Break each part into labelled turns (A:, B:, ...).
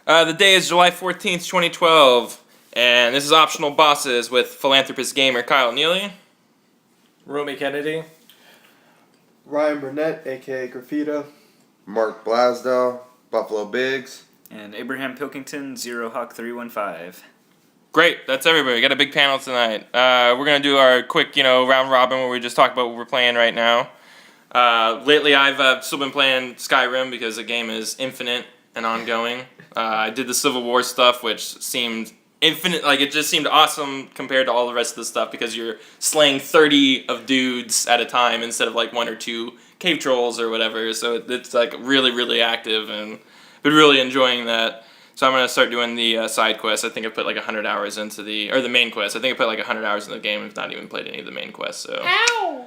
A: The day is July 14th, 2012, and this is Optional Bosses with philanthropist gamer Kyle Neely.
B: Romy Kennedy.
C: Ryan Burnett, aka Graffito.
D: Mark Blasdell, Buffalo Bigs.
E: And Abraham Pilkington, Zero Hawk 315.
A: Great, that's everybody. We got a big panel tonight. We're going to do our quick, round robin where we just talk about what we're playing right now. Lately I've still been playing Skyrim because the game is infinite and ongoing. I did the Civil War stuff, which seemed infinite, it just seemed awesome compared to all the rest of the stuff because you're slaying 30 of dudes at a time instead of one or two cave trolls or whatever. So it's really, really active, and I've been really enjoying that. So I'm gonna start doing the side quests. I think I put 100 hours into the main quest. I think I put 100 hours in the game. I've not even played any of the main quests. So. Ow!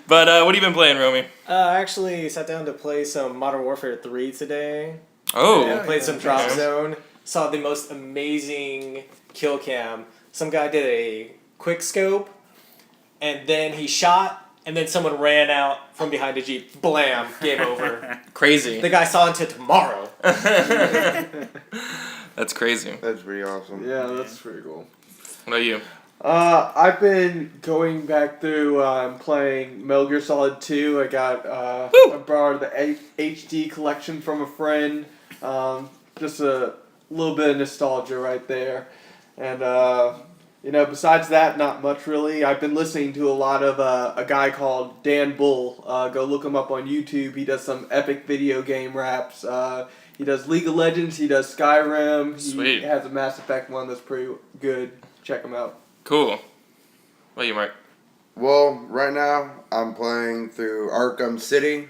A: But what have you been playing, Romy?
B: I actually sat down to play some Modern Warfare 3 today.
A: Oh.
B: And played some Drop Zone. Saw the most amazing kill cam. Some guy did a quick scope, and then he shot. And then someone ran out from behind a Jeep. Blam! Game over.
A: Crazy.
B: The guy saw into tomorrow.
A: That's crazy.
D: That's pretty awesome.
C: Yeah, that's pretty cool.
A: What about you?
C: I've been going back through playing Metal Gear Solid 2. I got I borrowed the HD collection from a friend. Just a little bit of nostalgia right there. And besides that, not much really. I've been listening to a lot of a guy called Dan Bull. Go look him up on YouTube. He does some epic video game raps. He does League of Legends. He does Skyrim.
A: Sweet.
C: He has a Mass Effect one that's pretty good. Check him out.
A: Cool. What about you, Mark?
D: Well, right now I'm playing through Arkham City.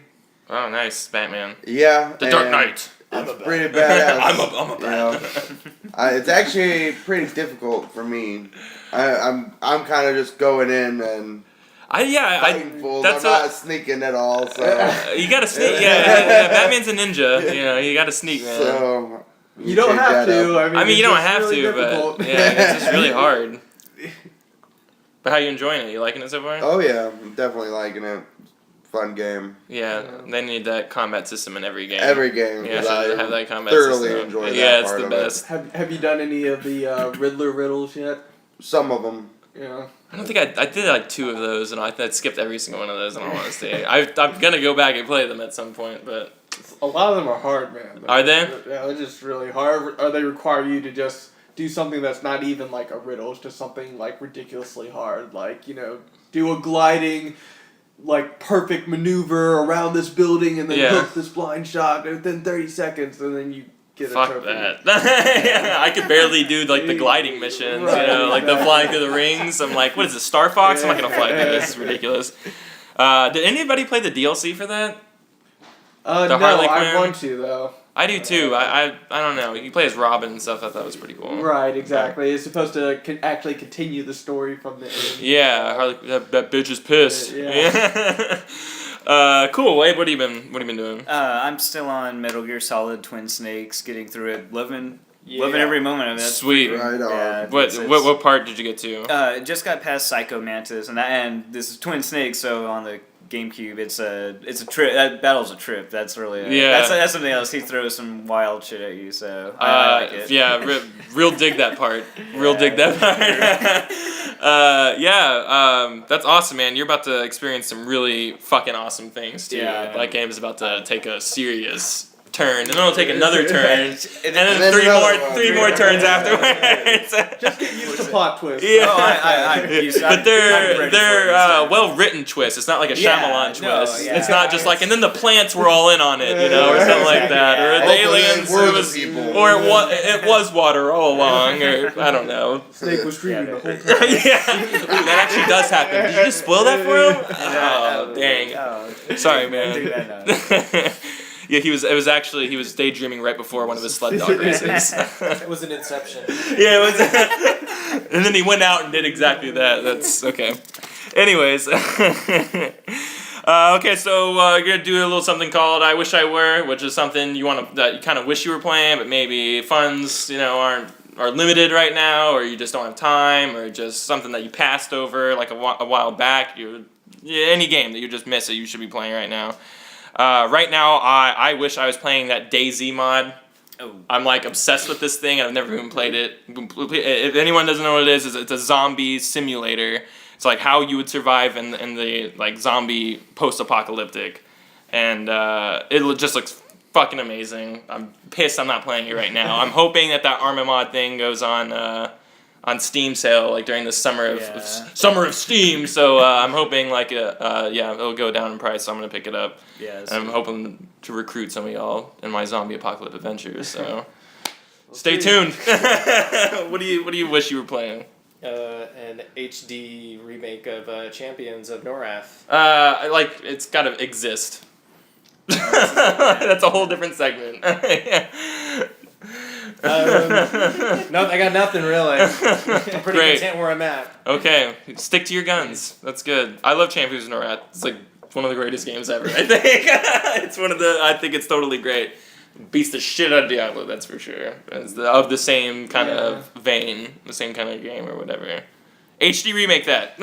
A: Oh, nice. Batman.
D: Yeah.
A: The Dark Knight.
D: It's pretty badass.
A: I'm a Batman.
D: It's actually pretty difficult for me. I'm kind of just going in and fighting fools. I'm not sneaking at all. So
A: you gotta sneak. Yeah, Batman's a ninja. You gotta sneak, man.
D: So
C: you don't have to.
A: I mean, you don't have
C: really
A: to,
C: difficult.
A: but it's just really hard. But how you enjoying it? You liking it so far?
D: Oh yeah, I'm definitely liking it. Fun game.
A: Yeah, they need that combat system in every game.
D: Every game.
A: Yeah,
D: I
A: have that combat
D: thoroughly
A: system.
D: enjoy that
A: Yeah, it's
D: part
A: the
D: of
A: best.
C: Have you done any of the Riddler riddles yet?
D: Some of them.
C: Yeah.
A: I don't think I did 2 of those, and I skipped every single one of those. In all honesty, I'm gonna go back and play them at some point, but
C: A lot of them are hard, man.
A: Are they?
C: Yeah, they're just really hard. Or they require you to just do something that's not even like a riddle. It's just something ridiculously hard. Do a gliding, perfect maneuver around this building and then hook this blind shot within 30 seconds, and then you get a
A: fuck
C: trophy.
A: that. Yeah, I could barely do the gliding missions, the flying through the rings. I'm like, what is this, Star Fox? I'm not gonna fly through this. It's ridiculous. Did anybody play the DLC for that?
C: No,
A: Harley
C: I
A: Quinn?
C: want to though.
A: I do too. I don't know. You play as Robin and stuff. I thought was pretty cool.
C: Right, exactly. It's supposed to actually continue the story from the end.
A: Yeah, Harley. That bitch is pissed.
C: Yeah.
A: Cool. Abe, what have you been doing?
E: I'm still on Metal Gear Solid Twin Snakes, getting through it, loving every moment of it.
A: Sweet.
D: Right on.
E: Yeah,
A: What part did you get to?
E: Just got past Psycho Mantis, and this is Twin Snakes, so on the GameCube, it's a trip. That battle's a trip. That's really that's something else. He throws some wild shit at you, so I like it.
A: Yeah, real dig that part. Real dig that part. That's awesome, man. You're about to experience some really fucking awesome things too.
E: Yeah.
A: That game is about to take a serious turn, and then it'll take another turn, and then
D: then
A: three
D: another
A: more
D: one.
A: turns afterwards.
C: Just get used to plot twist.
A: Yeah,
E: I'm
A: but they're
E: ready for it.
A: well written twists. It's not like a Shyamalan twist.
E: yeah.
A: It's not just and then the plants were all in on it, or something like that, or the aliens.
D: Were the people.
A: Or it was water all along, or I don't know.
C: Snake was screaming the whole time.
A: Ooh, that actually does happen. Did you just spoil that for him? Oh, dang. Sorry, man. Yeah, he was daydreaming right before one of his sled dog races.
B: It was an Inception.
A: Yeah, it was. And then he went out and did exactly that. That's okay. Anyways. Okay, so you're gonna do a little something called "I Wish I Were," which is something that you kind of wish you were playing, but maybe funds, are limited right now, or you just don't have time, or just something that you passed over a while back. Any game that you just missed that you should be playing right now. Right now, I wish I was playing that DayZ mod.
E: Oh.
A: I'm like obsessed with this thing. I've never even played it. If anyone doesn't know what it is it's a zombie simulator. It's like how you would survive in the like zombie post-apocalyptic, and it just looks fucking amazing. I'm pissed I'm not playing it right now. I'm hoping that Arma mod thing goes on Steam sale like during the summer of Steam. So I'm hoping like it'll go down in price. So I'm gonna pick it up.
E: Yeah.
A: And I'm hoping to recruit some of y'all in my zombie apocalypse adventures. So stay tuned. What do you wish you were playing?
B: An HD remake of Champions of Norath.
A: It's gotta exist. That's a whole different segment.
B: No, I got nothing really. I'm pretty
A: Great.
B: content where I'm at.
A: Okay, stick to your guns. That's good. I love Champions of Norath. It's like one of the greatest games ever. I think I think it's totally great. Beats the shit out of Diablo, that's for sure. It's of the same kind of vein, the same kind of game or whatever. HD remake that.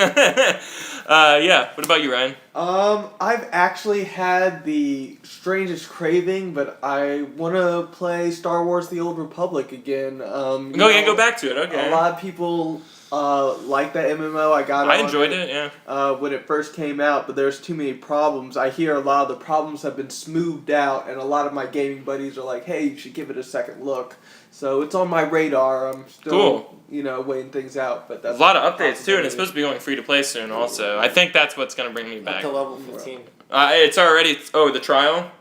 A: What about you, Ryan?
C: I've actually had the strangest craving, but I want to play Star Wars: The Old Republic again.
A: Go back to it. Okay.
C: A lot of people like that MMO. I
A: enjoyed it. Yeah.
C: When it first came out, but there's too many problems. I hear a lot of the problems have been smoothed out, and a lot of my gaming buddies are like, "Hey, you should give it a second look." So it's on my radar. I'm still, weighing things out. But that's
A: a lot of updates too, and it's supposed to be going free to play soon. Also, I think that's what's gonna bring me back.
B: Up to level 15.
A: It's already the trial.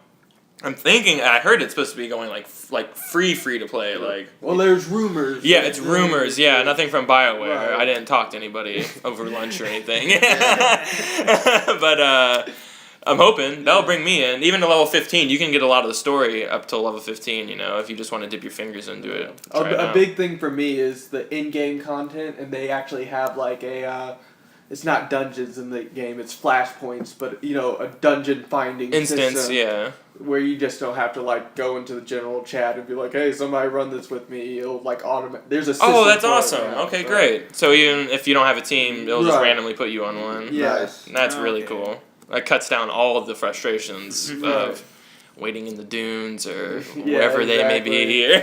A: I'm thinking. I heard it's supposed to be going like free to play. Like.
C: Well, there's rumors.
A: Yeah, it's rumors. Yeah, nothing from BioWare.
C: Right.
A: I didn't talk to anybody over lunch or anything. But I'm hoping that'll bring me in. Even to level 15, you can get a lot of the story up to level 15. If you just want to dip your fingers into it.
C: A big thing for me is the in-game content, and they actually have like it's not dungeons in the game; it's flashpoints, but a dungeon finding
A: instance,
C: system where you just don't have to like go into the general chat and be like, "Hey, somebody run this with me." It'll like there's a system.
A: Oh, that's
C: for it
A: awesome.
C: now,
A: Okay,
C: so.
A: great. So even if you don't have a team, it'll just
C: Right.
A: randomly put you on one.
C: Yes.
A: That's really cool. That cuts down all of the frustrations of waiting in the dunes or wherever they may be.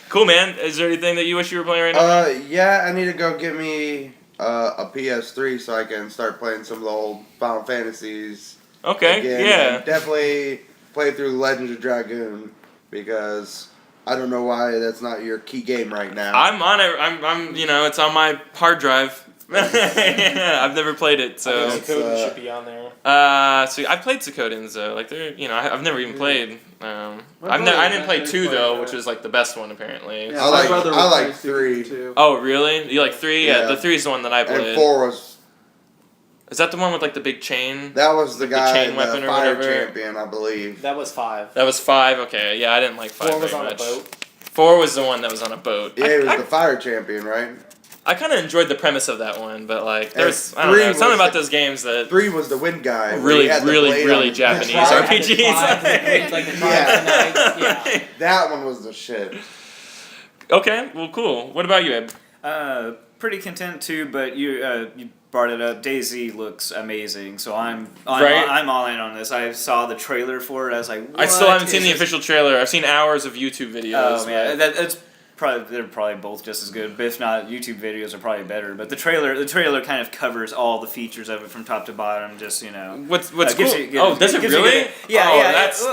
A: Cool, man. Is there anything that you wish you were playing right now?
D: Yeah, I need to go get me a PS3 so I can start playing some of the old Final Fantasies.
A: Okay,
D: again.
A: yeah.
D: And definitely play through Legends of Dragoon because I don't know why that's not your key game right now.
A: I'm on it. I'm it's on my hard drive. I've never played it, so.
B: Suikoden should be on there.
A: So I've played Suikodens though. Like they're, I've never even played. I didn't play 2 though, which is like the best one apparently.
C: Yeah,
D: I
C: my brother
D: like
C: was playing
D: 3.
C: too.
A: Oh really? You like 3? Yeah, the 3 is the one that I played.
D: And 4 was.
A: Is that the one with like the big chain?
D: That was the guy,
A: chain
D: the
A: weapon or
D: fire
A: whatever?
D: champion, I believe.
B: That was 5.
A: That was 5. Okay, yeah, I didn't like 5
B: 4 was
A: very
B: on
A: much.
B: a boat.
A: 4 was the one that was on a boat.
D: Yeah, he was the fire champion, right?
A: I kind of enjoyed the premise of that one, but like there's
D: And
A: I don't know,
D: 3
A: something
D: was
A: about
D: the-
A: those games that
D: 3 was the wind guy. where
A: really
D: he had the blade on his
A: Japanese
D: chest.
A: RPGs.
B: Like the
D: Yeah.
B: Knights, yeah.
D: That one was the shit.
A: Okay, well, cool. What about you, Abe?
E: Pretty content too, but you brought it up. DayZ looks amazing, so I'm
A: Right.
E: I'm all in on this. I saw the trailer for it. I was like,
A: I still
E: what
A: haven't seen
E: is
A: the
E: this?
A: official trailer. I've seen hours of YouTube videos.
E: Oh man, that's they're probably both just as good. But if not, YouTube videos are probably better. But the trailer kind of covers all the features of it from top to bottom. Just
A: What's cool?
E: gives does it
A: really?
E: Yeah,
A: oh,
E: yeah.
A: That's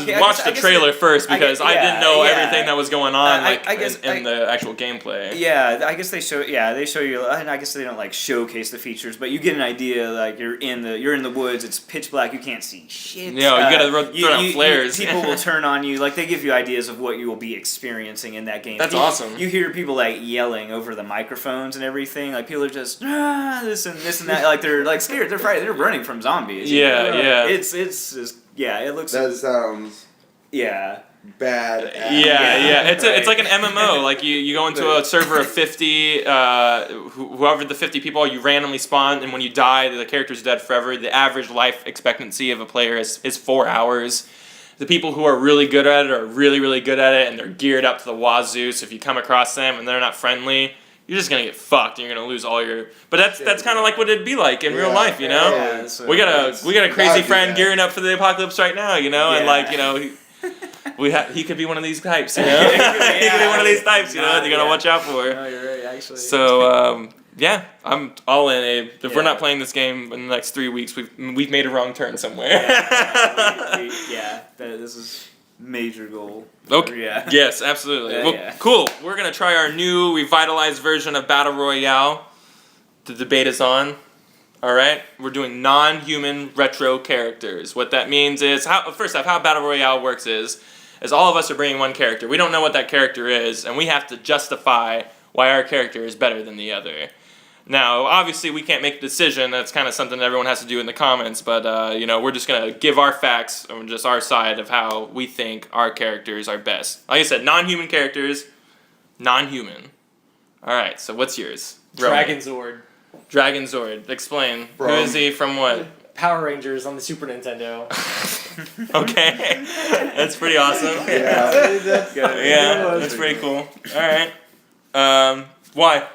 E: Okay, I
A: watch
E: guess-
A: the
E: I guess
A: trailer first because I didn't know
E: yeah.
A: everything that was going on
E: I guess
A: in the actual gameplay.
E: Yeah, I guess they show you, and I guess they don't like showcase the features, but you get an idea. Like you're in the woods. It's pitch black. You can't see shit.
A: Yeah, you gotta throw out flares.
E: People will turn on you. Like they give you ideas of what you will be experiencing in that game.
A: That's awesome.
E: You hear people like yelling over the microphones and everything. Like people are just this and that. Like they're like scared. They're frightened. They're running from zombies.
A: Yeah, yeah.
E: It's just it looks.
D: That sounds
E: Yeah.
D: bad.
A: Yeah. It's like an MMO. Like you go into a server of 50, whoever the 50 people are, you randomly spawn, and when you die, the character's dead forever. The average life expectancy of a player is 4 hours. The people who are really good at it are really, really good at it, and they're geared up to the wazoo. So if you come across them and they're not friendly, you're just gonna get fucked. And you're gonna lose all your. But that's kind of like what it'd be like in real life, you know.
E: Yeah, so
A: we got a crazy friend
D: that.
A: gearing up for the apocalypse right now, you know, and like you know. He could be one of these types, you know. He could be one of these types, you know. That you gotta watch out for.
E: No, you're right. Actually.
A: So yeah, I'm all in, Abe. If we're not playing this game in the next 3 weeks, we've made a wrong turn somewhere.
E: This is major goal.
A: Okay.
E: Yeah.
A: Yes, absolutely. Well, cool. We're gonna try our new revitalized version of Battle Royale. The debate is on. All right, we're doing non-human retro characters. What that means is, first off, how Battle Royale works is all of us are bringing one character. We don't know what that character is, and we have to justify why our character is better than the other. Now, obviously, we can't make a decision. That's kind of something that everyone has to do in the comments. But you know, we're just gonna give our facts or just our side of how we think our characters are best. Like I said, non-human characters, non-human. All right. So what's yours?
B: Dragon Zord.
A: Dragon Zord. Explain. Who is he from what?
B: Power Rangers on the Super Nintendo.
A: Okay. That's pretty awesome.
D: Yeah, that's
E: good.
A: Yeah, that's pretty cool. All right. Why?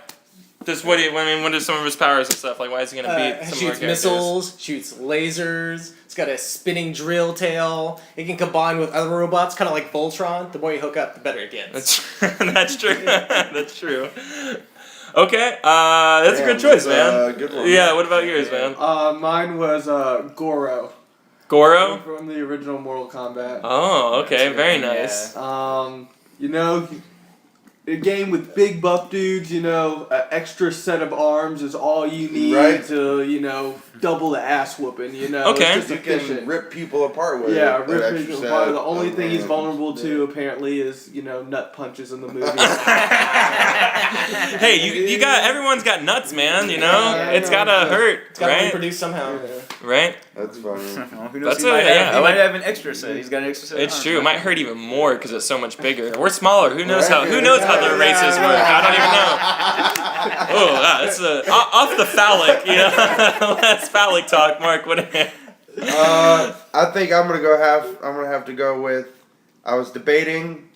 A: Just what are some of his powers and stuff? Like, why is he gonna beat some of our
B: Shoots
A: characters?
B: missiles, shoots lasers. It's got a spinning drill tail. It can combine with other robots, kind of like Voltron. The more you hook up, the better it gets.
A: That's true. That's true. Okay, that's a good choice, man.
D: Good one.
A: Yeah, what about yours, man?
C: Mine was Goro.
A: Goro?
C: From the original Mortal Kombat.
A: Oh, okay, very nice.
C: You know, a game with big buff dudes, you know, an extra set of arms is all you need to, you know, double the ass whooping, you know.
A: Okay.
C: It's just
D: You
C: efficient.
D: can rip people apart with
C: Yeah,
D: it.
C: rip people apart. The only thing he's vulnerable to, apparently, is, you know, nut punches in the movie.
A: Hey, you got everyone's got nuts, man. You know,
C: Yeah,
A: it's gotta hurt,
B: It's got to
A: right?
B: reproduce somehow.
A: Right?
D: That's funny.
E: Well, who knows?
A: That's
E: He might
A: I like-
E: have an extra set. He's got an extra set.
A: It's true. It might hurt even more because it's so much bigger. We're smaller. Who knows how the races work? I don't even know. Oh, that's off the phallic. You know, less phallic talk. Mark, what?
D: I think I'm gonna have to go with. I was debating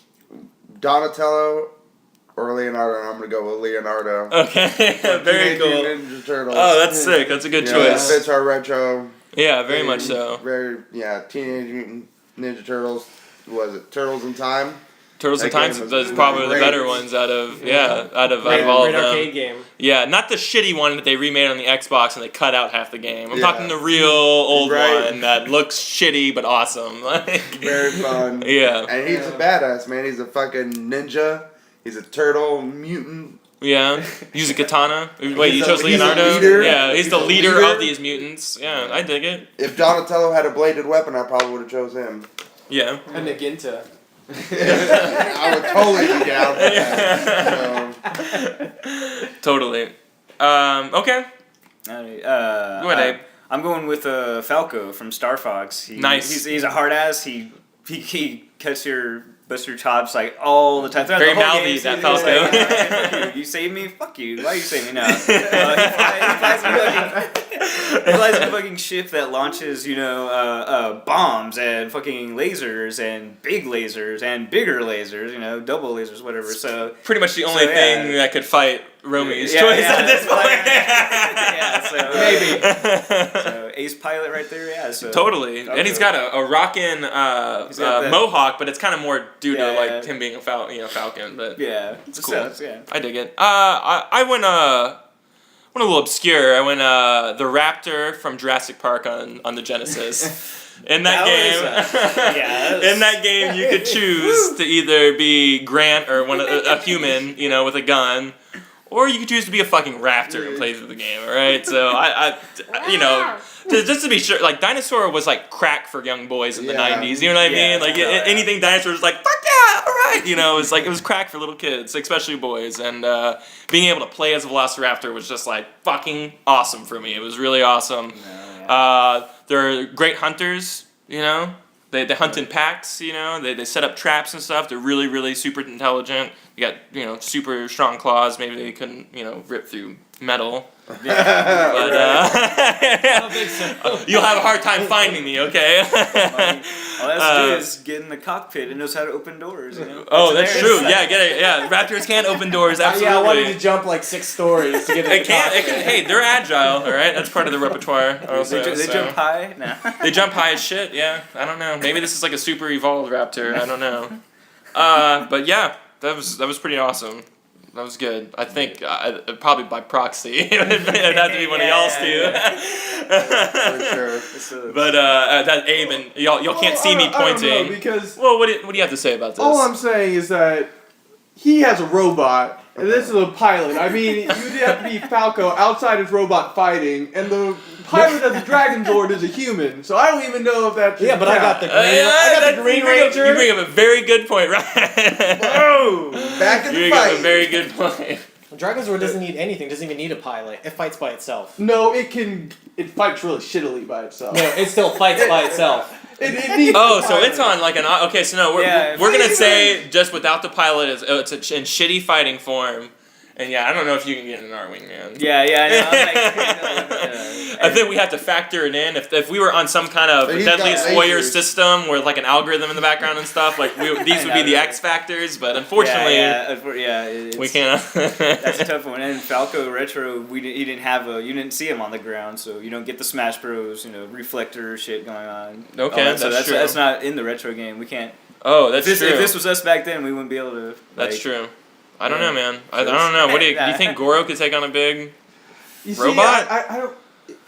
D: Donatello or Leonardo, and I'm gonna go with Leonardo.
A: Okay, very
D: Teenage
A: cool.
D: Mutant Ninja Turtles.
A: Oh, that's sick. That's a good
D: Yeah,
A: choice.
D: Fits our retro.
A: Yeah, very much so.
D: Teenage Mutant Ninja Turtles. Was it Turtles in Time?
A: Turtles in
D: That
A: Time
D: game was
A: is probably the
D: great.
A: better ones out of all
B: Great
A: of them.
B: arcade game.
A: Yeah, not the shitty one that they remade on the Xbox and they cut out half the game. I'm
D: Yeah.
A: talking the real old
D: Right.
A: one that looks shitty but awesome. Like,
D: Very fun.
A: yeah,
D: And he's a badass, man. He's a fucking ninja. He's a turtle mutant.
A: yeah. Use a katana. Wait, you
D: He's
A: chose
D: a- he's a
A: Leonardo?
D: leader.
A: Yeah, he's the
D: He's a
A: leader
D: leader.
A: of these mutants. Yeah, I dig it.
D: If Donatello had a bladed weapon, I probably would have chose him.
A: Yeah.
B: And Naginta.
D: I would totally be down for that.
A: Totally. Okay.
E: Go
A: ahead, Abe.
E: I'm going with Falco from Star Fox.
A: Nice.
E: He's a hard ass. He cuts your busts your chops like all the time. Throughout
A: Very
E: the whole
A: mouthy,
E: game,
A: that
E: he's
A: Falco.
E: like, fuck you. You saved me. Fuck you. Why you save me now? He flies a fucking ship that launches, you know, bombs and fucking lasers and big lasers and bigger lasers. You know, double lasers, whatever. So
A: Pretty much the only
E: So,
A: thing that could fight Romy's
E: Yeah,
A: choice
E: yeah,
A: at this
E: like-
A: point.
E: yeah, so ace pilot right there. Yeah. So
A: Totally. And he's got a rockin'
E: He's got that-
A: mohawk, but it's kind of more due to
E: Yeah,
A: like
E: yeah.
A: him being a Falcon. But
E: yeah,
A: it's
E: so,
A: cool.
E: yeah.
A: I dig it. I went a little obscure. I went the Raptor from Jurassic Park on the Genesis. In that game, in that game, you could choose to either be Grant or a human, you know, with a gun, or you could choose to be a fucking raptor and play through the game. All right, so I you know, just to be sure, like Dinosaur was like crack for young boys in the '90s. You know what I mean? Like anything Dinosaur was like, fuck yeah, all right. You know, it was crack for little kids, especially boys, and being able to play as a Velociraptor was just like fucking awesome for me. It was really awesome. They're great hunters, you know. They hunt in packs, you know. They set up traps and stuff. They're really, really super intelligent. They got, you know, super strong claws. Maybe they couldn't, you know, rip through metal.
E: Yeah.
A: But
B: I don't think so.
A: you'll have a hard time finding me, okay?
E: All that's to do is get in the cockpit and knows how to open doors. You know?
A: Oh, that's
E: It's
A: true.
E: hilarious.
A: Yeah, get it. Yeah, raptors can open doors. Absolutely.
B: Yeah, I wanted to jump like 6 stories to get in
A: It
B: the
A: can't. It
B: cockpit.
A: can. Hey, they're agile. All right, that's part of the repertoire. Also,
E: They
A: so.
E: jump high. No.
A: They jump high as shit. Yeah, I don't know. Maybe this is like a super evolved raptor. I don't know. But yeah, that was pretty awesome. That was good. I think probably by proxy. It would have to be one of y'all's too.
D: For sure.
A: But that Abe and y'all can't see me
C: I don't know,
A: pointing.
C: because
A: Well, what do you have to say about this?
C: all I'm saying is that he has a robot, and this is a pilot. I mean, you'd have to be Falco outside his robot fighting, and the pilot of the Dragon Lord is a human, so I don't even know if that should
B: Yeah, but I got the
C: count.
B: green. I got the Green Ranger.
A: You bring up a very good point, right?
D: Oh, back in
A: You
D: the
A: bring up a
D: fight.
A: very good point.
B: Dragon's Sword doesn't need anything. Doesn't even need a pilot. It fights by itself.
C: No, it fights really shittily by itself.
B: No, it still fights by itself.
C: It needs
A: Oh,
C: a
A: so it's
C: pilot.
A: on like an okay. So no, we're
E: Yeah,
A: we're gonna
C: it's-
A: say just without the pilot is it's in shitty fighting form, and yeah, I don't know if you can get an R-wing, man.
E: Yeah, I know.
A: I think we have to factor it in. If we were on some kind of
D: But he's got
A: Deadliest Warrior
D: lasers.
A: system with like an algorithm in the background and stuff, like these would be the X factors. But unfortunately, we can't.
E: That's a tough one. And Falco Retro, he didn't have you didn't see him on the ground, so you don't get the Smash Bros. Reflector shit going on.
A: Okay,
E: All that, so
A: that's true.
E: That's not in the retro game. We can't.
A: Oh, that's
E: If
A: true.
E: this was us back then, we wouldn't be able to.
A: That's
E: like,
A: true. I don't
E: yeah.
A: know, man. I don't know. What do you think? Goro could take on a big?
C: You see,
A: Robot?
C: I don't.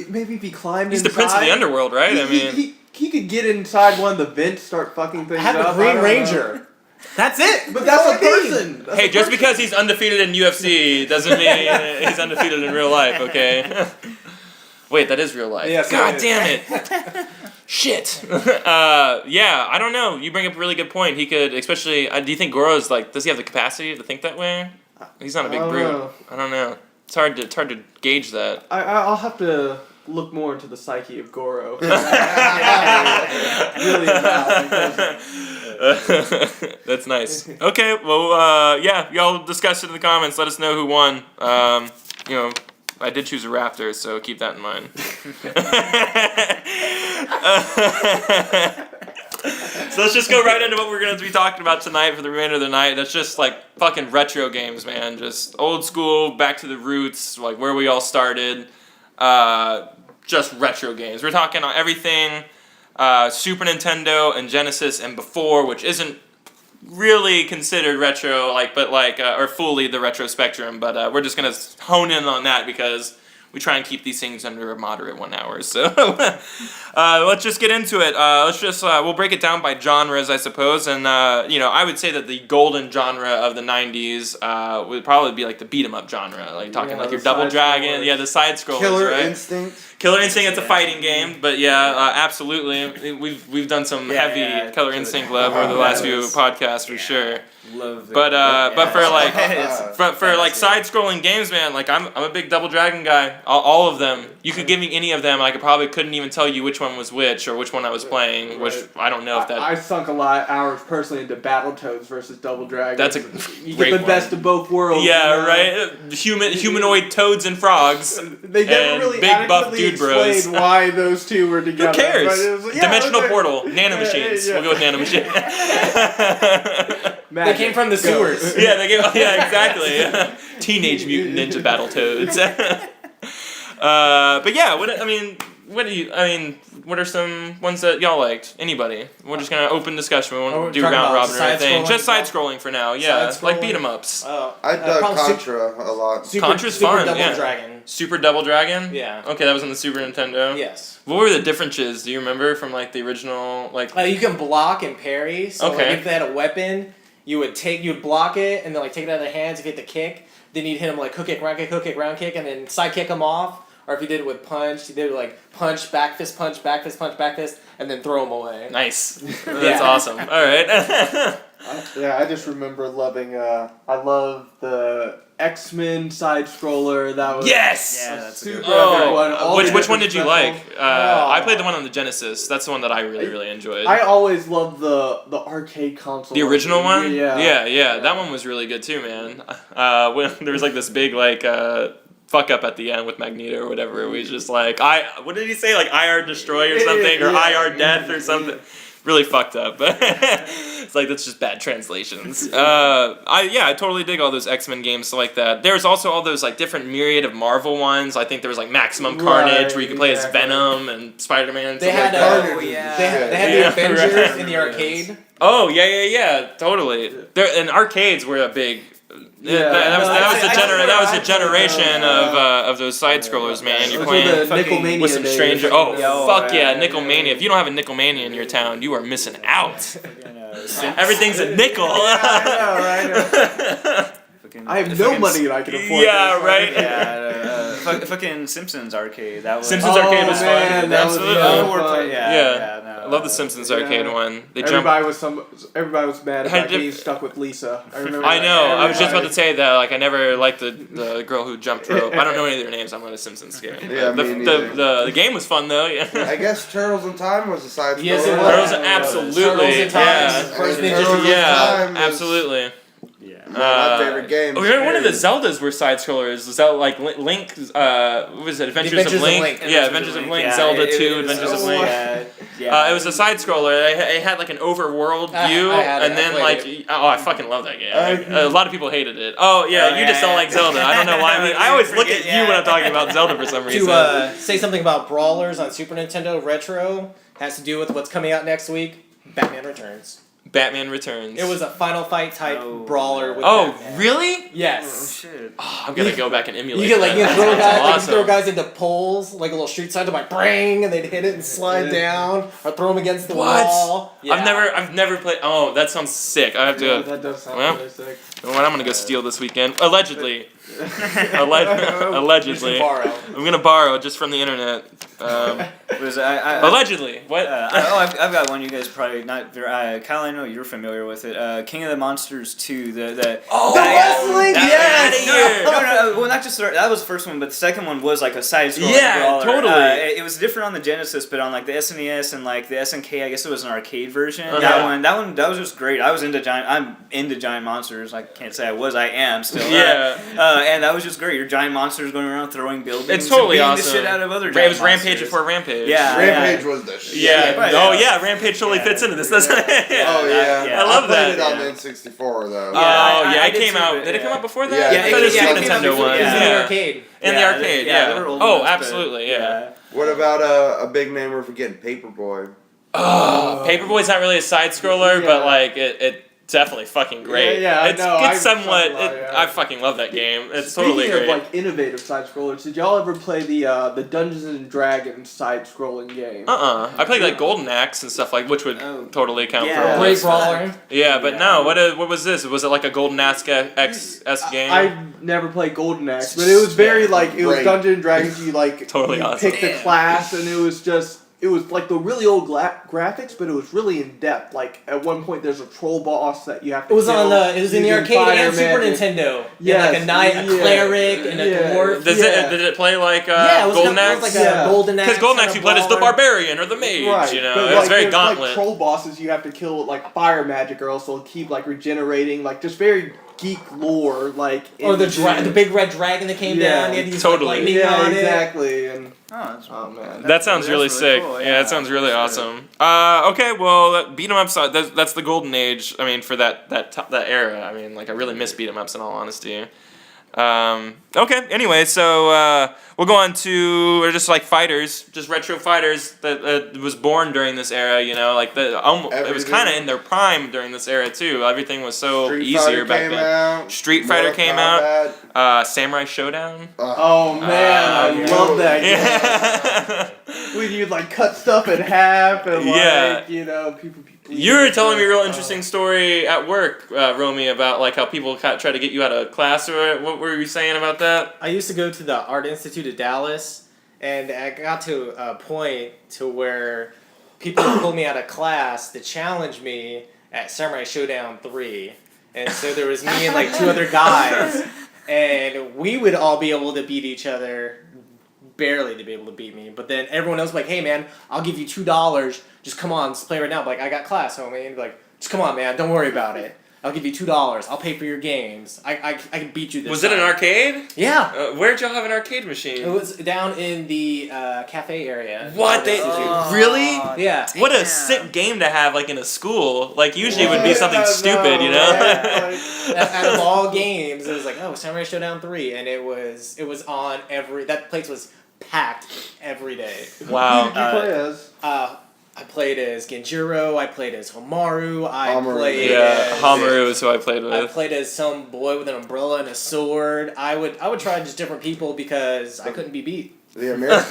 C: Maybe if he climbed
A: He's the
C: inside,
A: prince of the underworld, right? I mean,
C: he could get inside one of the vents, start fucking things
B: I have
C: up.
B: a Green
C: I don't know.
B: Ranger. That's it.
C: But that's a
B: what I mean.
C: person. That's
A: hey,
C: a
A: just
C: person.
A: because he's undefeated in UFC doesn't mean he's undefeated in real life, okay? Wait, that is real life.
B: Yes, it
A: God
B: is.
A: damn it. Shit. Yeah, I don't know. You bring up a really good point. He could, especially, do you think Goro's like, does he have the capacity to think that way? He's not a big
C: I don't
A: brute.
C: know.
A: I don't know. It's hard to gauge that.
C: I'll have to look more into the psyche of Goro. Really about, because
A: That's nice. Okay, well, yeah, y'all discuss it in the comments. Let us know who won. You know, I did choose a raptor, so keep that in mind. So let's just go right into what we're going to be talking about tonight for the remainder of the night. That's just like fucking retro games, man. Just old school, back to the roots, like where we all started. Just retro games. We're talking on everything Super Nintendo and Genesis and before, which isn't really considered retro, or fully the retro spectrum. But we're just gonna hone in on that because we try and keep these things under a moderate 1 hour. So let's just get into it. We'll break it down by genres, I suppose. And I would say that the golden genre of the '90s would probably be like the beat 'em up genre, like talking
C: Yeah,
A: like your
C: the
A: Double
C: side
A: Dragon,
C: scrollers.
A: the side scrollers,
D: Killer
A: right?
D: Instinct.
A: Killer Instinct, it's a fighting game, but yeah, absolutely. We've done some heavy
E: yeah,
A: Killer Instinct love over the last few podcasts for sure.
E: Love the,
A: But for like
E: It's-
A: for like side-scrolling games, man, like I'm a big Double Dragon guy. All of them. You could give me any of them, and I couldn't even tell you which one was which or which one I was playing. Which I don't know if that.
C: I sunk a lot of hours personally into Battletoads versus Double Dragon.
A: That's a
C: you
A: great
C: get the best
A: one.
C: of both worlds.
A: Yeah,
C: you know?
A: right. Humanoid toads and frogs.
C: They never
A: And
C: really
A: big buff
C: adequately
A: dude bros.
C: explained why those two were
A: Who
C: together.
A: cares?
C: but it was like, yeah,
A: Dimensional
C: okay.
A: portal, nanomachines.
C: Yeah.
A: We'll go with nanomachines.
B: They
C: Magic.
B: came from the
C: Go.
B: sewers.
A: Yeah, yeah, exactly. Teenage Mutant Ninja Battletoads. But yeah, what are some ones that y'all liked? Anybody? We're just gonna open discussion. We
B: Oh,
A: won't
B: we're
A: do
B: talking
A: round
B: about
A: robin or anything.
B: side-scrolling
A: Just side
B: stuff?
A: scrolling for now. Yeah, like
B: Side-scrolling?
A: beat 'em ups.
D: I dug
B: probably
D: Contra a lot.
A: Contra's
B: Super
A: fun,
B: Double
A: yeah.
B: Dragon.
A: Super Double Dragon.
B: Yeah.
A: Okay, that was on the Super Nintendo.
B: Yes.
A: What were the differences? Do you remember from like the original like?
B: You can block and parry. So
A: Okay.
B: like, if they had a weapon, you would block it and then like take it out of their hands. If you hit the kick, then you'd hit them like hook kick, round kick, and then side kick them off. Or if you did it with punch, you did like punch, back fist, punch, back fist, punch, back fist, and then throw them away.
A: Nice. That's
B: Yeah.
A: awesome. All right.
C: Yeah, I just remember loving. I love the X-Men side scroller. That was
A: Yes.
E: Yeah,
C: a
E: that's a
C: super
E: good
C: epic one. All the
A: Which one
C: different
A: did you
C: specials.
A: like?
C: Oh.
A: I played the one on the Genesis. That's the one that I really enjoyed.
C: I always loved the arcade console.
A: The original one?
C: Yeah.
A: Yeah. That one was really good too, man. When there was like this big fuck up at the end with Magneto or whatever. It was just like what did he say? Like IR destroy or something, or IR death or something. Really fucked up. It's like that's just bad translations. I totally dig all those X-Men games like that. There's also all those like different myriad of Marvel ones. I think there was like Maximum Carnage where you could play as Venom and Spider-Man.
B: They had
D: Carnage.
B: they had the Avengers in the arcade.
A: Oh yeah, totally. And arcades were a big. That was a generation of those side scrollers, man. You're playing
C: Nickelmania
A: with some
C: days.
A: stranger. Oh fuck yeah, Nickelmania! If you don't have a Nickelmania in your town, you are missing out. Everything's a nickel.
C: I have no money and I can afford.
A: Yeah,
C: this.
A: right.
E: Fucking Simpsons arcade. That was
A: Simpsons arcade was
C: man,
A: fun.
C: that was
A: Absolutely.
C: fun.
A: I love the Simpsons arcade one. They jump.
C: Everybody was mad
A: Had
C: about getting stuck with Lisa. I remember.
A: I know. I was just about to
C: everybody-
A: say that. Like, I never liked the girl who jumped rope. I don't know any of their names. I'm not a Simpsons game.
D: Yeah, me neither.
A: The game was fun though. Yeah.
D: I guess Turtles in Time was a side scroller.
B: Yes, it was.
A: Turtles,
B: Yeah,
A: absolutely.
B: Turtles in Time.
A: Yeah.
B: First
D: And
B: Ninja
D: Turtles in
A: Yeah.
D: Time was
A: Absolutely.
D: one of my favorite games.
A: Oh, remember one of the
D: period.
A: Zeldas were side scrollers. Zelda, like Link. What was it? Adventures of Link. Yeah, Adventures of Link. Zelda 2. Adventures of Link. It was a side scroller. It had like an overworld view,
B: I had it.
A: and then
B: I
A: like
B: played
A: I fucking love that game. A lot of people hated it. Oh yeah, you just don't like Zelda. I don't know why. I always look at you when I'm talking about Zelda for some reason.
B: To say something about brawlers on Super Nintendo Retro has to do with what's coming out next week. Batman Returns.
A: Batman Returns.
B: It was a Final Fight type
E: Oh,
B: brawler with
A: Oh
B: Batman.
A: really?
B: Yes.
E: Shit.
A: Oh, I'm gonna go back and emulate.
B: You can like you
A: that.
B: can throw
A: That
B: guys,
A: sounds
B: like, you throw
A: awesome.
B: guys into poles, like a little street side to like bang, and they'd hit it and slide down, or throw them against the
A: What?
B: wall. Yeah.
A: I've never played. Oh, that sounds sick. I have to.
C: Yeah, that does sound
A: Well,
C: really sick.
A: What I'm gonna go steal this weekend, allegedly. Allegedly.
B: Borrow.
A: I'm gonna borrow just from the internet. Allegedly. What?
E: I've got one you guys probably not. Kyle, I know you're familiar with it. King of the Monsters 2. The
B: wrestling? Yes!
E: No. Well, not just that was the first one, but the second one was like a side scroller.
A: Yeah, totally.
E: It was different on the Genesis, but on like the SNES and like the SNK, I guess it was an arcade version.
A: Uh-huh.
E: That was just great. I'm into giant monsters. I can't say I am still.
A: Yeah.
E: And that was just great. Your giant monsters going around throwing buildings.
A: It's totally
E: and beating
A: awesome.
E: the shit out of other
A: It
E: giant
A: was Rampage
E: monsters.
A: before Rampage.
E: Yeah.
D: Rampage was the shit.
A: Yeah.
E: Yeah.
A: Oh yeah, Rampage totally fits into this, doesn't it?
D: Oh yeah.
A: I love
D: played
A: that.
D: it on the N64 though.
A: Oh
E: I
A: yeah, it
E: did
A: came
E: too,
A: out.
E: but
A: Did it come
E: yeah.
A: out before that?
D: Yeah,
A: I thought it was
E: it
A: Super
E: came out
A: Nintendo
E: before-
A: one.
B: It was in the
A: Yeah.
B: arcade.
A: In the arcade,
E: they
A: yeah.
E: were old
A: Oh,
E: ones, but-
A: absolutely, yeah.
D: What about a big name we're forgetting? Paperboy.
A: Oh, Paperboy's not really a side scroller, but
C: Yeah.
A: like it definitely fucking great.
C: Yeah, I
A: it's
C: know, I
A: it's somewhat.
C: fucking love it, yeah.
A: I fucking love that game. It's
C: Speaking
A: totally
C: of
A: great.
C: like innovative side scrollers, did y'all ever play the Dungeons and Dragons side scrolling game?
A: I played like Golden Axe and stuff like, which would
E: Oh.
A: totally count
E: Yeah.
A: for a
B: Great
A: list.
B: brawler.
A: Yeah, but
E: Yeah.
A: no. What was this? Was it like a Golden Axe X game?
C: I've never played Golden Axe, but it was very like it was
D: Great.
C: Dungeons and Dragons. You like
A: Totally
C: you
A: awesome.
C: pick the class, and it was like the really old graphics, but it was really in depth. Like at one point, there's a troll boss that you have to.
B: It was
C: kill
B: it was in the
C: using
B: arcade and
C: Fireman.
B: Super Nintendo.
C: Yes,
B: Yeah, like a knight, a
C: yeah,
B: cleric, and a
C: yeah.
B: dwarf.
A: Did it play like
B: Yeah, it was
A: Golden
B: kind of,
A: Axe?
B: it was like a golden axe.
A: Because Golden
B: kind
A: Axe
B: of
A: you played as the
B: brawler.
A: barbarian or the mage.
C: Right,
A: You know,
C: but
A: it was very
C: there's,
A: gauntlet.
C: Like troll bosses, you have to kill with like fire magic, or else they'll keep like regenerating. Like just very geek lore, like.
B: Or the
C: into-
B: the big red dragon that came
C: Yeah,
B: down. You had to use
A: totally.
B: lightning
C: Yeah,
B: on it.
C: exactly, and
E: Oh, that's
C: oh man.
A: That sounds
E: That's
A: really
E: really
A: sick.
E: cool,
A: Yeah, that sounds really
E: sure.
A: awesome. Okay, well, beat 'em ups. That's the golden age. I mean, for that era. I mean, like I really miss beat 'em ups in all honesty. Okay. Anyway, so we'll go on to we're just like fighters, just retro fighters that was born during this era. You know, like it was
D: Everything.
A: kind of in their prime during this era too. Everything was so
D: Street
A: easier
D: Fighter
A: back
D: came
A: then.
D: out.
A: Street Fighter
D: Mortal
A: came
D: Kombat.
A: out. Samurai Showdown.
C: Oh man, I
A: yeah.
C: love that game.
A: Yeah.
C: When you'd like cut stuff in half and like
A: Yeah.
C: people.
A: You were telling me a real interesting story at work, Romy, about like how people try to get you out of class, or what were you saying about that?
B: I used to go to the Art Institute of Dallas, and I got to a point to where people pulled me out of class to challenge me at Samurai Showdown 3. And so there was me and like two other guys, and we would all be able to beat each other, barely to be able to beat me. But then everyone else was like, hey man, I'll give you $2, just come on, let's play right now. But like, I got class, homie. And like, just come on man, don't worry about it. I'll give you $2. I'll pay for your games. I can beat you this
A: Was it an
B: time."
A: arcade?
B: Yeah.
A: Where'd y'all have an arcade machine?
B: It was down in the cafe area.
A: What? They really?
B: Yeah.
A: What a
E: Damn.
A: sick game to have like in a school. Like usually it would be something stupid, you know?
B: Out of all games, it was like, oh, Samurai Showdown 3, and it was on every. That place was packed every day.
A: Wow.
C: Who did you play as?
B: I played as Genjiro. I played as Homaru. I
D: Homaru.
B: played
A: Yeah,
B: as
A: Homaru is who I played
B: I
A: with.
B: played as some boy with an umbrella and a sword. I would try just different people because I couldn't be beat.
D: The American.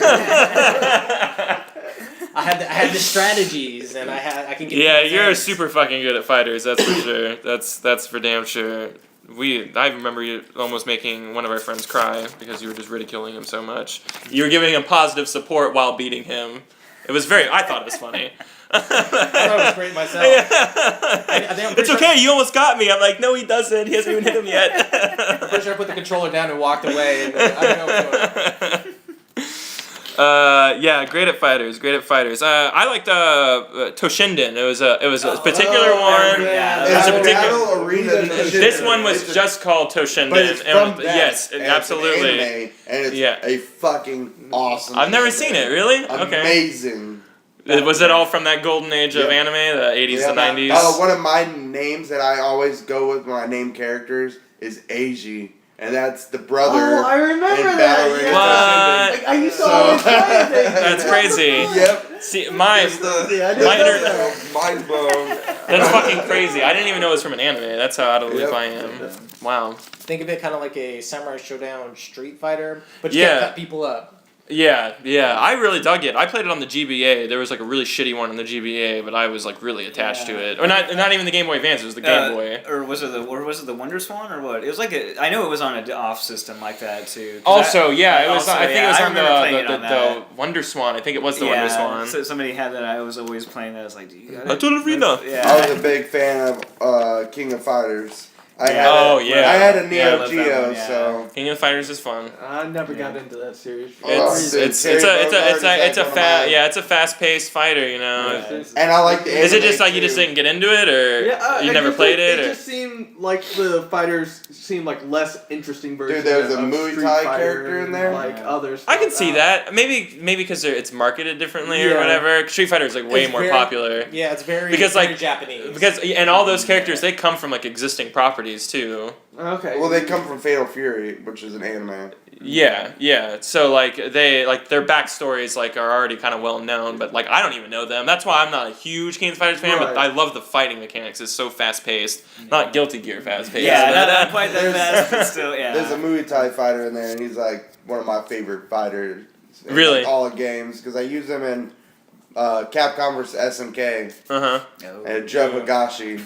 B: I had the strategies and I can get.
A: Yeah,
B: people
A: you're
B: thanks.
A: super fucking good at fighters. That's for sure. That's for damn sure. I remember you almost making one of our friends cry because you were just ridiculing him so much. You were giving him positive support while beating him. It was I thought it was funny.
B: I thought it was great myself.
A: Yeah.
B: I think I'm
A: It's
B: pretty
A: okay, you almost got me. I'm like, no, he doesn't. He hasn't even hit him
B: I'm
A: yet.
B: pretty sure I put the controller down and walked away. And I don't know what's going on.
A: Yeah, great at fighters. I liked Toshinden. It was a particular one.
B: yeah.
A: It was a
D: Battle-
A: particular.
D: Battle Arena Edition.
A: This one was
D: It's a-
A: just called Toshinden.
D: But it's from that,
A: yes,
D: and it's
A: absolutely.
D: an anime, and it's
A: Yeah.
D: a fucking awesome.
A: I've never
D: anime.
A: seen it. Really? Okay.
D: Amazing.
A: Was it all from that golden age of
D: Yeah.
A: anime, the 80s,
D: Yeah,
A: the 90s?
D: one of my names that I always go with when I name characters is Eiji, and that's the brother.
C: Oh, I remember
D: in
C: that.
D: Battle Arena
C: Yeah.
A: What?
C: I used to
D: So-
C: always play it.
A: That's crazy.
D: Yep.
A: See, my
D: Just the,
C: Yeah, I didn't
A: my
C: know
A: internet.
C: that.
D: mind blown.
A: That's fucking crazy. I didn't even know it was from an anime. That's how out of the loop
D: Yep.
A: I am. Wow.
B: Think of it kind of like a Samurai Showdown Street Fighter, but you
A: Yeah.
B: can't cut people up.
A: Yeah. I really dug it. I played it on the GBA. There was like a really shitty one on the GBA, but I was like really attached to it. Or not even the Game Boy Advance. It was the Game Boy.
E: Or was it the Wonder Swan or what? It was like I know it was on a off system like that too. 'Cause
A: Also, yeah, it was.
E: also,
A: I think
E: yeah,
A: it was
E: I
A: on
E: remember playing it
A: the
E: on that.
A: Wonder Swan. I think it was the
E: yeah,
A: Wonder Swan.
E: So somebody had that. I was always playing that. I was like, do you got
A: La
E: it?
A: Turrina.
E: Yeah.
D: I was a big fan of King of Fighters. I
E: Yeah.
D: had
A: Oh,
D: a,
A: yeah.
D: I had a
A: Yeah, I
D: Neo
E: love that
D: Geo,
E: one, yeah.
D: so
A: King of Fighters is fun.
C: I never got into that series.
D: Oh,
A: It's
D: dude,
A: it's
D: Terry
A: it's
D: Bogard is
A: it's
D: like
A: a
D: one of my-
A: it's a fast paced fighter. You know.
E: Yeah.
D: and I like the.
A: Is it
D: anime
A: just like you just
D: too.
A: didn't get into it, or
C: Yeah,
A: you
C: I
A: never
C: just
A: played
C: think
A: it?
C: It
A: Or?
C: just seemed like the fighters seemed like less interesting versions.
D: there's a
C: of
D: Muay
C: Street
D: Thai
C: Fighter
D: character in
C: and,
D: there?
C: like
E: Yeah.
C: others.
A: I can see that. Maybe because it's marketed differently or
C: Yeah.
A: whatever. Street Fighter is like way
B: It's
A: more
B: very-
A: popular.
B: Yeah, it's very
A: Because,
B: very
A: like,
B: Japanese.
A: And all those characters they come from like existing properties too.
C: Okay.
D: Well, they come from Fatal Fury, which is an anime.
A: Yeah. So like their backstories like are already kind of well known, but like I don't even know them. That's why I'm not a huge King of Fighters fan, but I
C: Right.
A: love the fighting mechanics. It's so fast paced. Not Guilty Gear fast paced.
E: Yeah,
A: but-
E: not quite that fast, but still, yeah.
D: There's a Muay Thai fighter in there, and he's like one of my favorite fighters. In
A: Really?
D: like, all the games, because I use them in Capcom vs SNK,
A: Uh-huh.
E: No.
D: and Joe Higashi.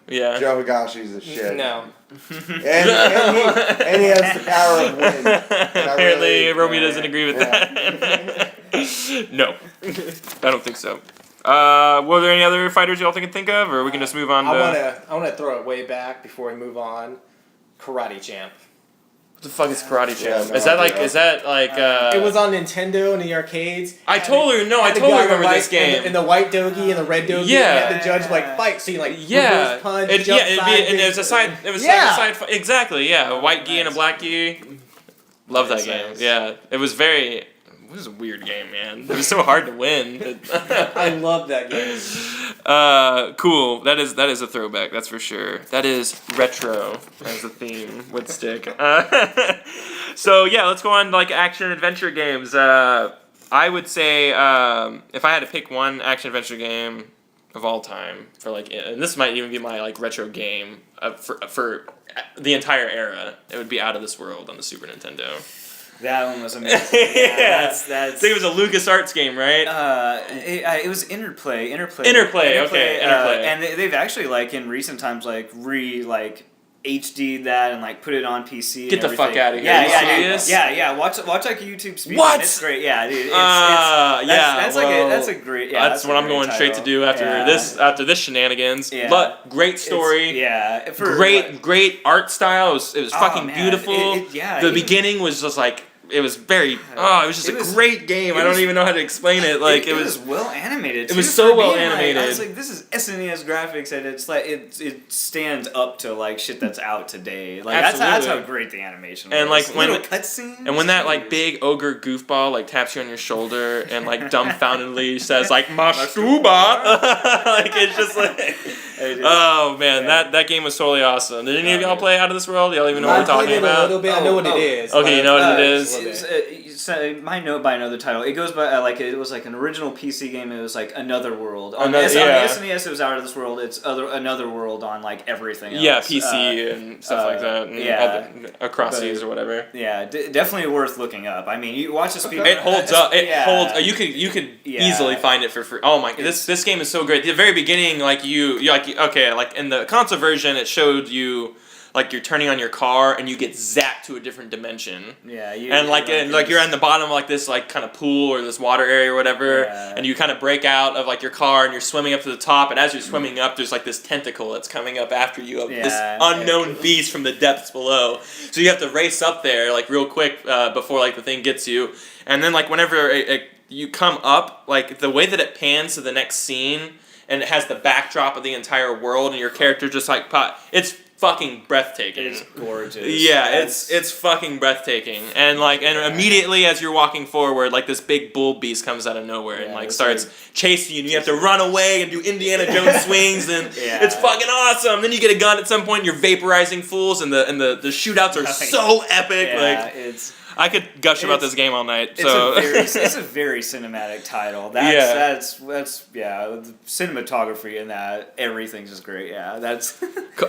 A: Yeah.
D: Joe Higashi's a shit.
B: No.
D: And he has the power of wind.
A: Apparently,
D: really-
A: Romy doesn't agree with
D: Yeah.
A: that. No, I don't think so. Were there any other fighters y'all can think of, or we can just move on to?
B: I wanna throw it way back before we move on. Karate Champ.
A: What the fuck is Karate
D: Yeah,
A: Champ?
D: no
A: Is that
D: idea.
A: like?
B: It was on Nintendo in the arcades.
A: I totally
B: Had the
A: remember
B: guy in the
A: this
B: white-
A: game.
B: in the white dogie and the red dogie.
A: Yeah.
B: And the judge like fight, so you like
A: Yeah,
B: reverse punch,
A: and
B: jump
A: it
B: side,
A: was a side. It was
B: Yeah.
A: like a side. Exactly. Yeah, a white gi and a
E: Nice.
A: black gi. Love that
E: Nice,
A: game.
E: nice.
A: Yeah, it was very. It was a weird game, man. It was so hard to win.
B: I love that game.
A: Cool. That is a throwback. That's for sure. That is retro as a theme would stick. So yeah, let's go on to, like action adventure games. I would say if I had to pick one action adventure game of all time for like, and this might even be my like retro game for the entire era, it would be Out of This World on the Super Nintendo.
E: That one was amazing.
A: Yeah.
E: That's.
A: I think it was a LucasArts game, right?
E: It was Interplay.
A: Interplay, okay, Interplay.
E: And they've actually like in recent times like HD'd that and like put it on PC.
A: Get
E: and
A: the fuck
E: everything.
A: outta here.
E: Yeah,
A: Are you
E: yeah, dude.
A: serious?
E: Yeah. Watch like a YouTube speed.
A: What?
E: It's great. Yeah, dude.
A: Yeah, well,
E: That's a great. Yeah,
A: that's
E: a
A: what I'm
E: great
A: going straight to
E: title.
A: do after
E: Yeah.
A: this shenanigans.
E: Yeah.
A: But great story.
E: Yeah. For
A: Great art style. It was
E: Oh,
A: fucking
E: man.
A: beautiful.
E: Yeah.
A: The beginning was just like it was very. Oh, it was just
E: It
A: a
E: was-
A: great game.
E: it
A: I don't
E: was-
A: even know how to explain it. Like it was.
E: well animated.
A: It was
E: too,
A: so
E: for
A: well
E: being, like,
A: animated.
E: I was like, this is SNES graphics, and it's like it stands up to like shit that's out today. Like that's
A: Absolutely.
E: how great the animation
A: And,
E: was.
A: like, when-
E: Little cutscenes.
A: And when that like
E: Jeez.
A: big ogre goofball like taps you on your shoulder and like dumbfoundedly says like Mashuba, like it's just like,
E: Hey, dude.
A: oh man, that game was totally awesome. Did any of y'all play Out of This World? Y'all even know what
B: I
A: we're talking
B: played it a
A: about?
B: little bit. I know what it is.
A: Okay, you know what it
B: Uh,
A: is?
B: a little bit.
E: So my note by another title. It goes by like it was like an original PC game. It was like Another World. On,
A: Another-
E: on
A: yeah.
E: the SNES, it was Out of This World. It's Another World on like everything.
A: Yeah,
E: else.
A: PC and stuff like that. And
E: yeah.
A: across
E: But-
A: these or whatever.
E: Yeah, definitely worth looking up. I mean, you watch the speed.
A: It holds up. It
E: yeah.
A: holds. You could
E: Yeah.
A: easily find it for free. Oh my! This game is so great. At the very beginning, like you like okay, like in the console version, it showed you like you're turning on your car and you get zapped to a different dimension.
E: Yeah,
A: And like you're on the bottom of like this like kind of pool or this water area or whatever,
E: Yeah.
A: and you kind of break out of like your car and you're swimming up to the top, and as you're swimming up, there's like this tentacle that's coming up after you of this
E: Yeah.
A: unknown beast from the depths below. So you have to race up there like real quick before like the thing gets you, and then like whenever you come up, like the way that it pans to the next scene, and it has the backdrop of the entire world, and your character just like it's fucking breathtaking.
E: It's gorgeous.
A: Yeah, it's fucking breathtaking, and immediately as you're walking forward, like this big bull beast comes out of nowhere and
E: Yeah,
A: like
E: it's
A: starts chasing you, and you have to run away and do Indiana Jones swings, and
E: Yeah.
A: it's fucking awesome. Then you get a gun at some point, you're vaporizing fools, and the shootouts are so epic.
E: Yeah,
A: Like
E: it's
A: I could gush about
E: It's-
A: this game all night.
E: it's
A: So
E: it's a very cinematic title. That's
A: Yeah.
E: that's yeah. The cinematography in that, everything's just great. Yeah, that's.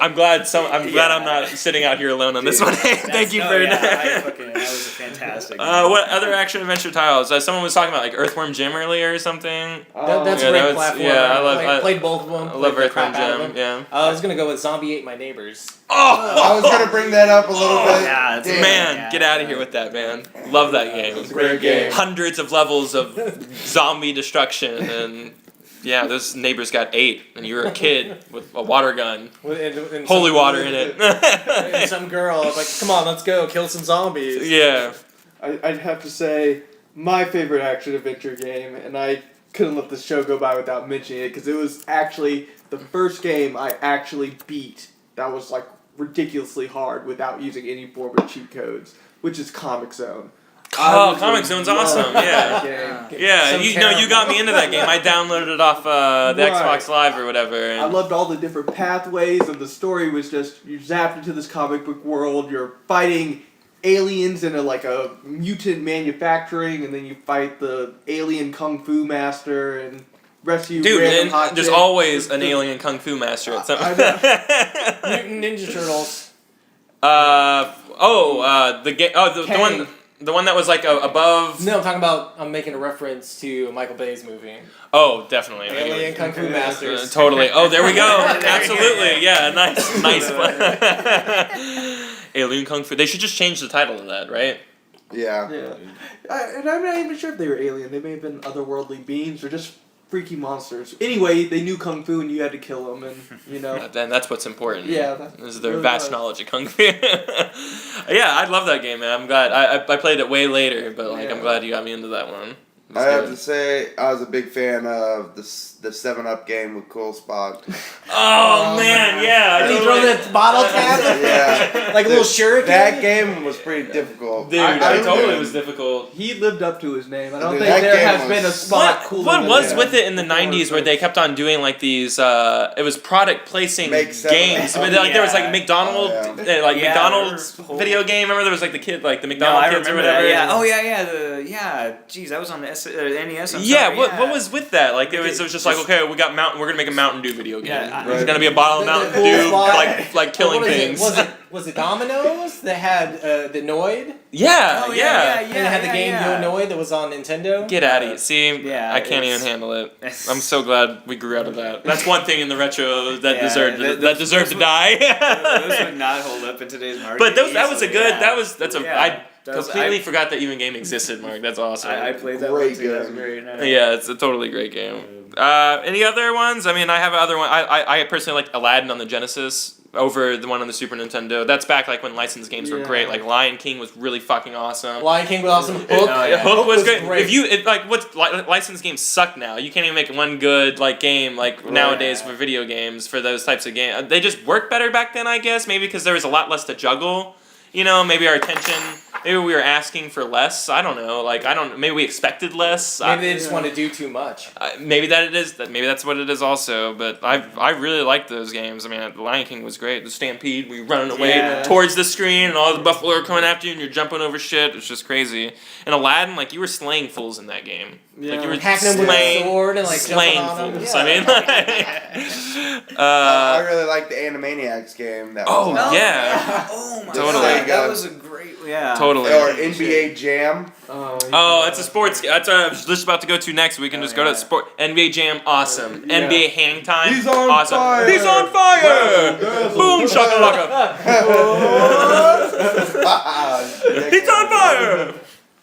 A: I'm glad I'm
E: Yeah.
A: not sitting out here alone on this
E: Dude,
A: one.
E: that's-
A: Thank you
E: no,
A: for
E: yeah,
A: that.
E: that was fantastic.
A: What other action adventure titles? Someone was talking about like Earthworm Jim earlier or something.
B: That's
A: Yeah,
B: a great
A: that was-
B: platform.
A: yeah, I love-
B: played both of them.
A: I love
B: played the
A: Earthworm
B: crap out of
A: Jim.
B: them.
A: Yeah.
B: I was gonna go with Zombie Ate My Neighbors.
A: Oh,
D: I was gonna bring that up a little bit.
E: Yeah, it's-
A: man,
E: yeah,
A: get out of here with that, man. Love that game.
C: It's a great game.
A: Hundreds of levels of zombie destruction, and yeah, those neighbors got 8, and you were a kid with a water gun,
B: And
A: holy
B: some-
A: water in it.
B: And some girl was like, "Come on, let's go kill some zombies."
A: Yeah.
C: I'd have to say my favorite action adventure game, and I couldn't let this show go by without mentioning it because it was actually the first game I actually beat that was like ridiculously hard without using any form of cheat codes, which is Comic Zone.
A: Oh, Comic Zone's awesome.
C: Love
A: Yeah.
C: that game.
A: Yeah,
B: Some
A: you got me into that game. I downloaded it off the
C: Right.
A: Xbox Live or whatever.
C: I
A: And
C: loved all the different pathways, and the story was just you're zapped into this comic book world. You're fighting aliens in a mutant manufacturing, and then you fight the alien kung fu master and rescue.
A: dude,
C: random
A: and
C: hot
A: there's
C: chicks.
A: always an alien kung fu master at some.
B: Mutant Ninja Turtles.
A: The game. Oh, the one. The one that was like above.
B: No, I'm talking about. I'm making a reference to Michael Bay's movie.
A: Oh, definitely.
B: Alien Kung Fu Masters.
A: Totally. Oh, there we go.
E: There we go.
A: Absolutely. Yeah. Nice one. Alien Kung Fu. They should just change the title of that, right?
D: Yeah.
C: Yeah, and I'm not even sure if they were alien. They may have been otherworldly beings or just freaky monsters. Anyway, they knew kung fu, and you had to kill them, and you know.
A: Then that's what's important.
C: Yeah, that
A: Is their
C: really
A: vast
C: was.
A: knowledge of kung fu. Yeah, I love that game, man. I'm glad. I played it way later, but like I'm
C: Yeah.
A: glad you got me into that one. It was
D: I have
A: good.
D: to say, I was a big fan of the 7-Up game with Cool Spot.
A: Oh man, yeah.
B: Did he
A: totally-
B: throw that bottle cap?
D: Yeah.
B: Like a little shuriken?
D: That game was pretty difficult.
A: Dude,
C: I
A: it totally
D: remember-
A: was difficult.
C: He lived up to his name. I don't
D: Dude,
C: think
D: that
C: there
D: game
C: has been a
D: was-
C: spot cooler.
A: What
C: than
A: was
C: that.
A: with it in the
C: Before
A: 90s where they kept on doing like these it was product placing
D: Make 7
A: games.
D: Up.
A: But like there was like
E: Yeah.
A: McDonald's
D: Oh, yeah.
A: McDonald's
E: Yeah,
A: video game. Remember there was like the kid like the
E: No,
A: McDonald's
E: I
A: kids or
E: remember
A: whatever.
E: that. Yeah. Oh yeah. Jeez, that was on the NES. I'm
A: Yeah,
E: sorry,
A: what was with that? Like it was just like
E: Just-
A: okay, we're gonna make a Mountain Dew video game.
E: Yeah,
A: There's
D: right.
A: gonna be a bottle of
B: The
A: Mountain
B: cool
A: Dew
B: spot-
A: like killing
B: What is
A: things.
B: it? Was it Domino's that had the Noid?
A: Yeah,
E: Oh,
A: yeah.
B: And it had the game Yo Noid that was on Nintendo?
A: Get out of here. See,
E: Yeah,
A: I can't even
E: it's-
A: handle it. I'm so glad we grew out of that. That's one thing in the retro that
E: Yeah,
A: deserved
E: those
A: deserved to
E: would-
A: die.
E: Those would not hold up in today's market.
A: But that was a
E: easily,
A: good.
E: yeah.
A: That's a.
E: Yeah,
A: I
E: that was-
A: completely forgot that even game existed, Mark. That's awesome.
E: I played that
D: Great
E: one too. That was
D: game.
E: great.
A: Yeah, it's a totally great game. Any other ones? I mean, I have other one. I personally like Aladdin on the Genesis. over the one on the Super Nintendo. That's back like when licensed games were
C: Yeah.
A: great. Like Lion King was really fucking awesome.
B: Lion King was awesome. Hook,
E: yeah.
A: Hook was great. If like what licensed games suck now. You can't even make one good like game like nowadays for video games for those types of games. They just worked better back then, I guess. Maybe because there was a lot less to juggle. You know, maybe our attention. Maybe we were asking for less. I don't know. Like maybe we expected less.
B: Maybe they just want to do too much.
A: Maybe that it is. Maybe that's what it is also. But I really liked those games. I mean, Lion King was great. The Stampede, we running away
C: Yeah.
A: towards the screen, and all the buffalo are coming after you, and you're jumping over shit. It's just crazy. And Aladdin, like you were slaying fools in that game.
C: Yeah.
A: Like you were
B: Hacking them with a
A: slaying,
B: sword and like
A: slaying
B: jumping on them.
A: fools.
B: Yeah.
A: I mean,
D: I really like the Animaniacs game. That
A: oh
D: was
A: yeah,
E: Oh my
A: Totally.
E: god, that was a great. Yeah.
A: totally.
D: or NBA Jam.
A: Oh, it's a sports game. That's what I was just about to go to next. We can just go to sport. NBA Jam, awesome.
C: Yeah.
A: NBA Hang Time,
D: He's on
A: awesome.
D: fire.
A: He's on fire! Boom, shakalaka. He's on fire!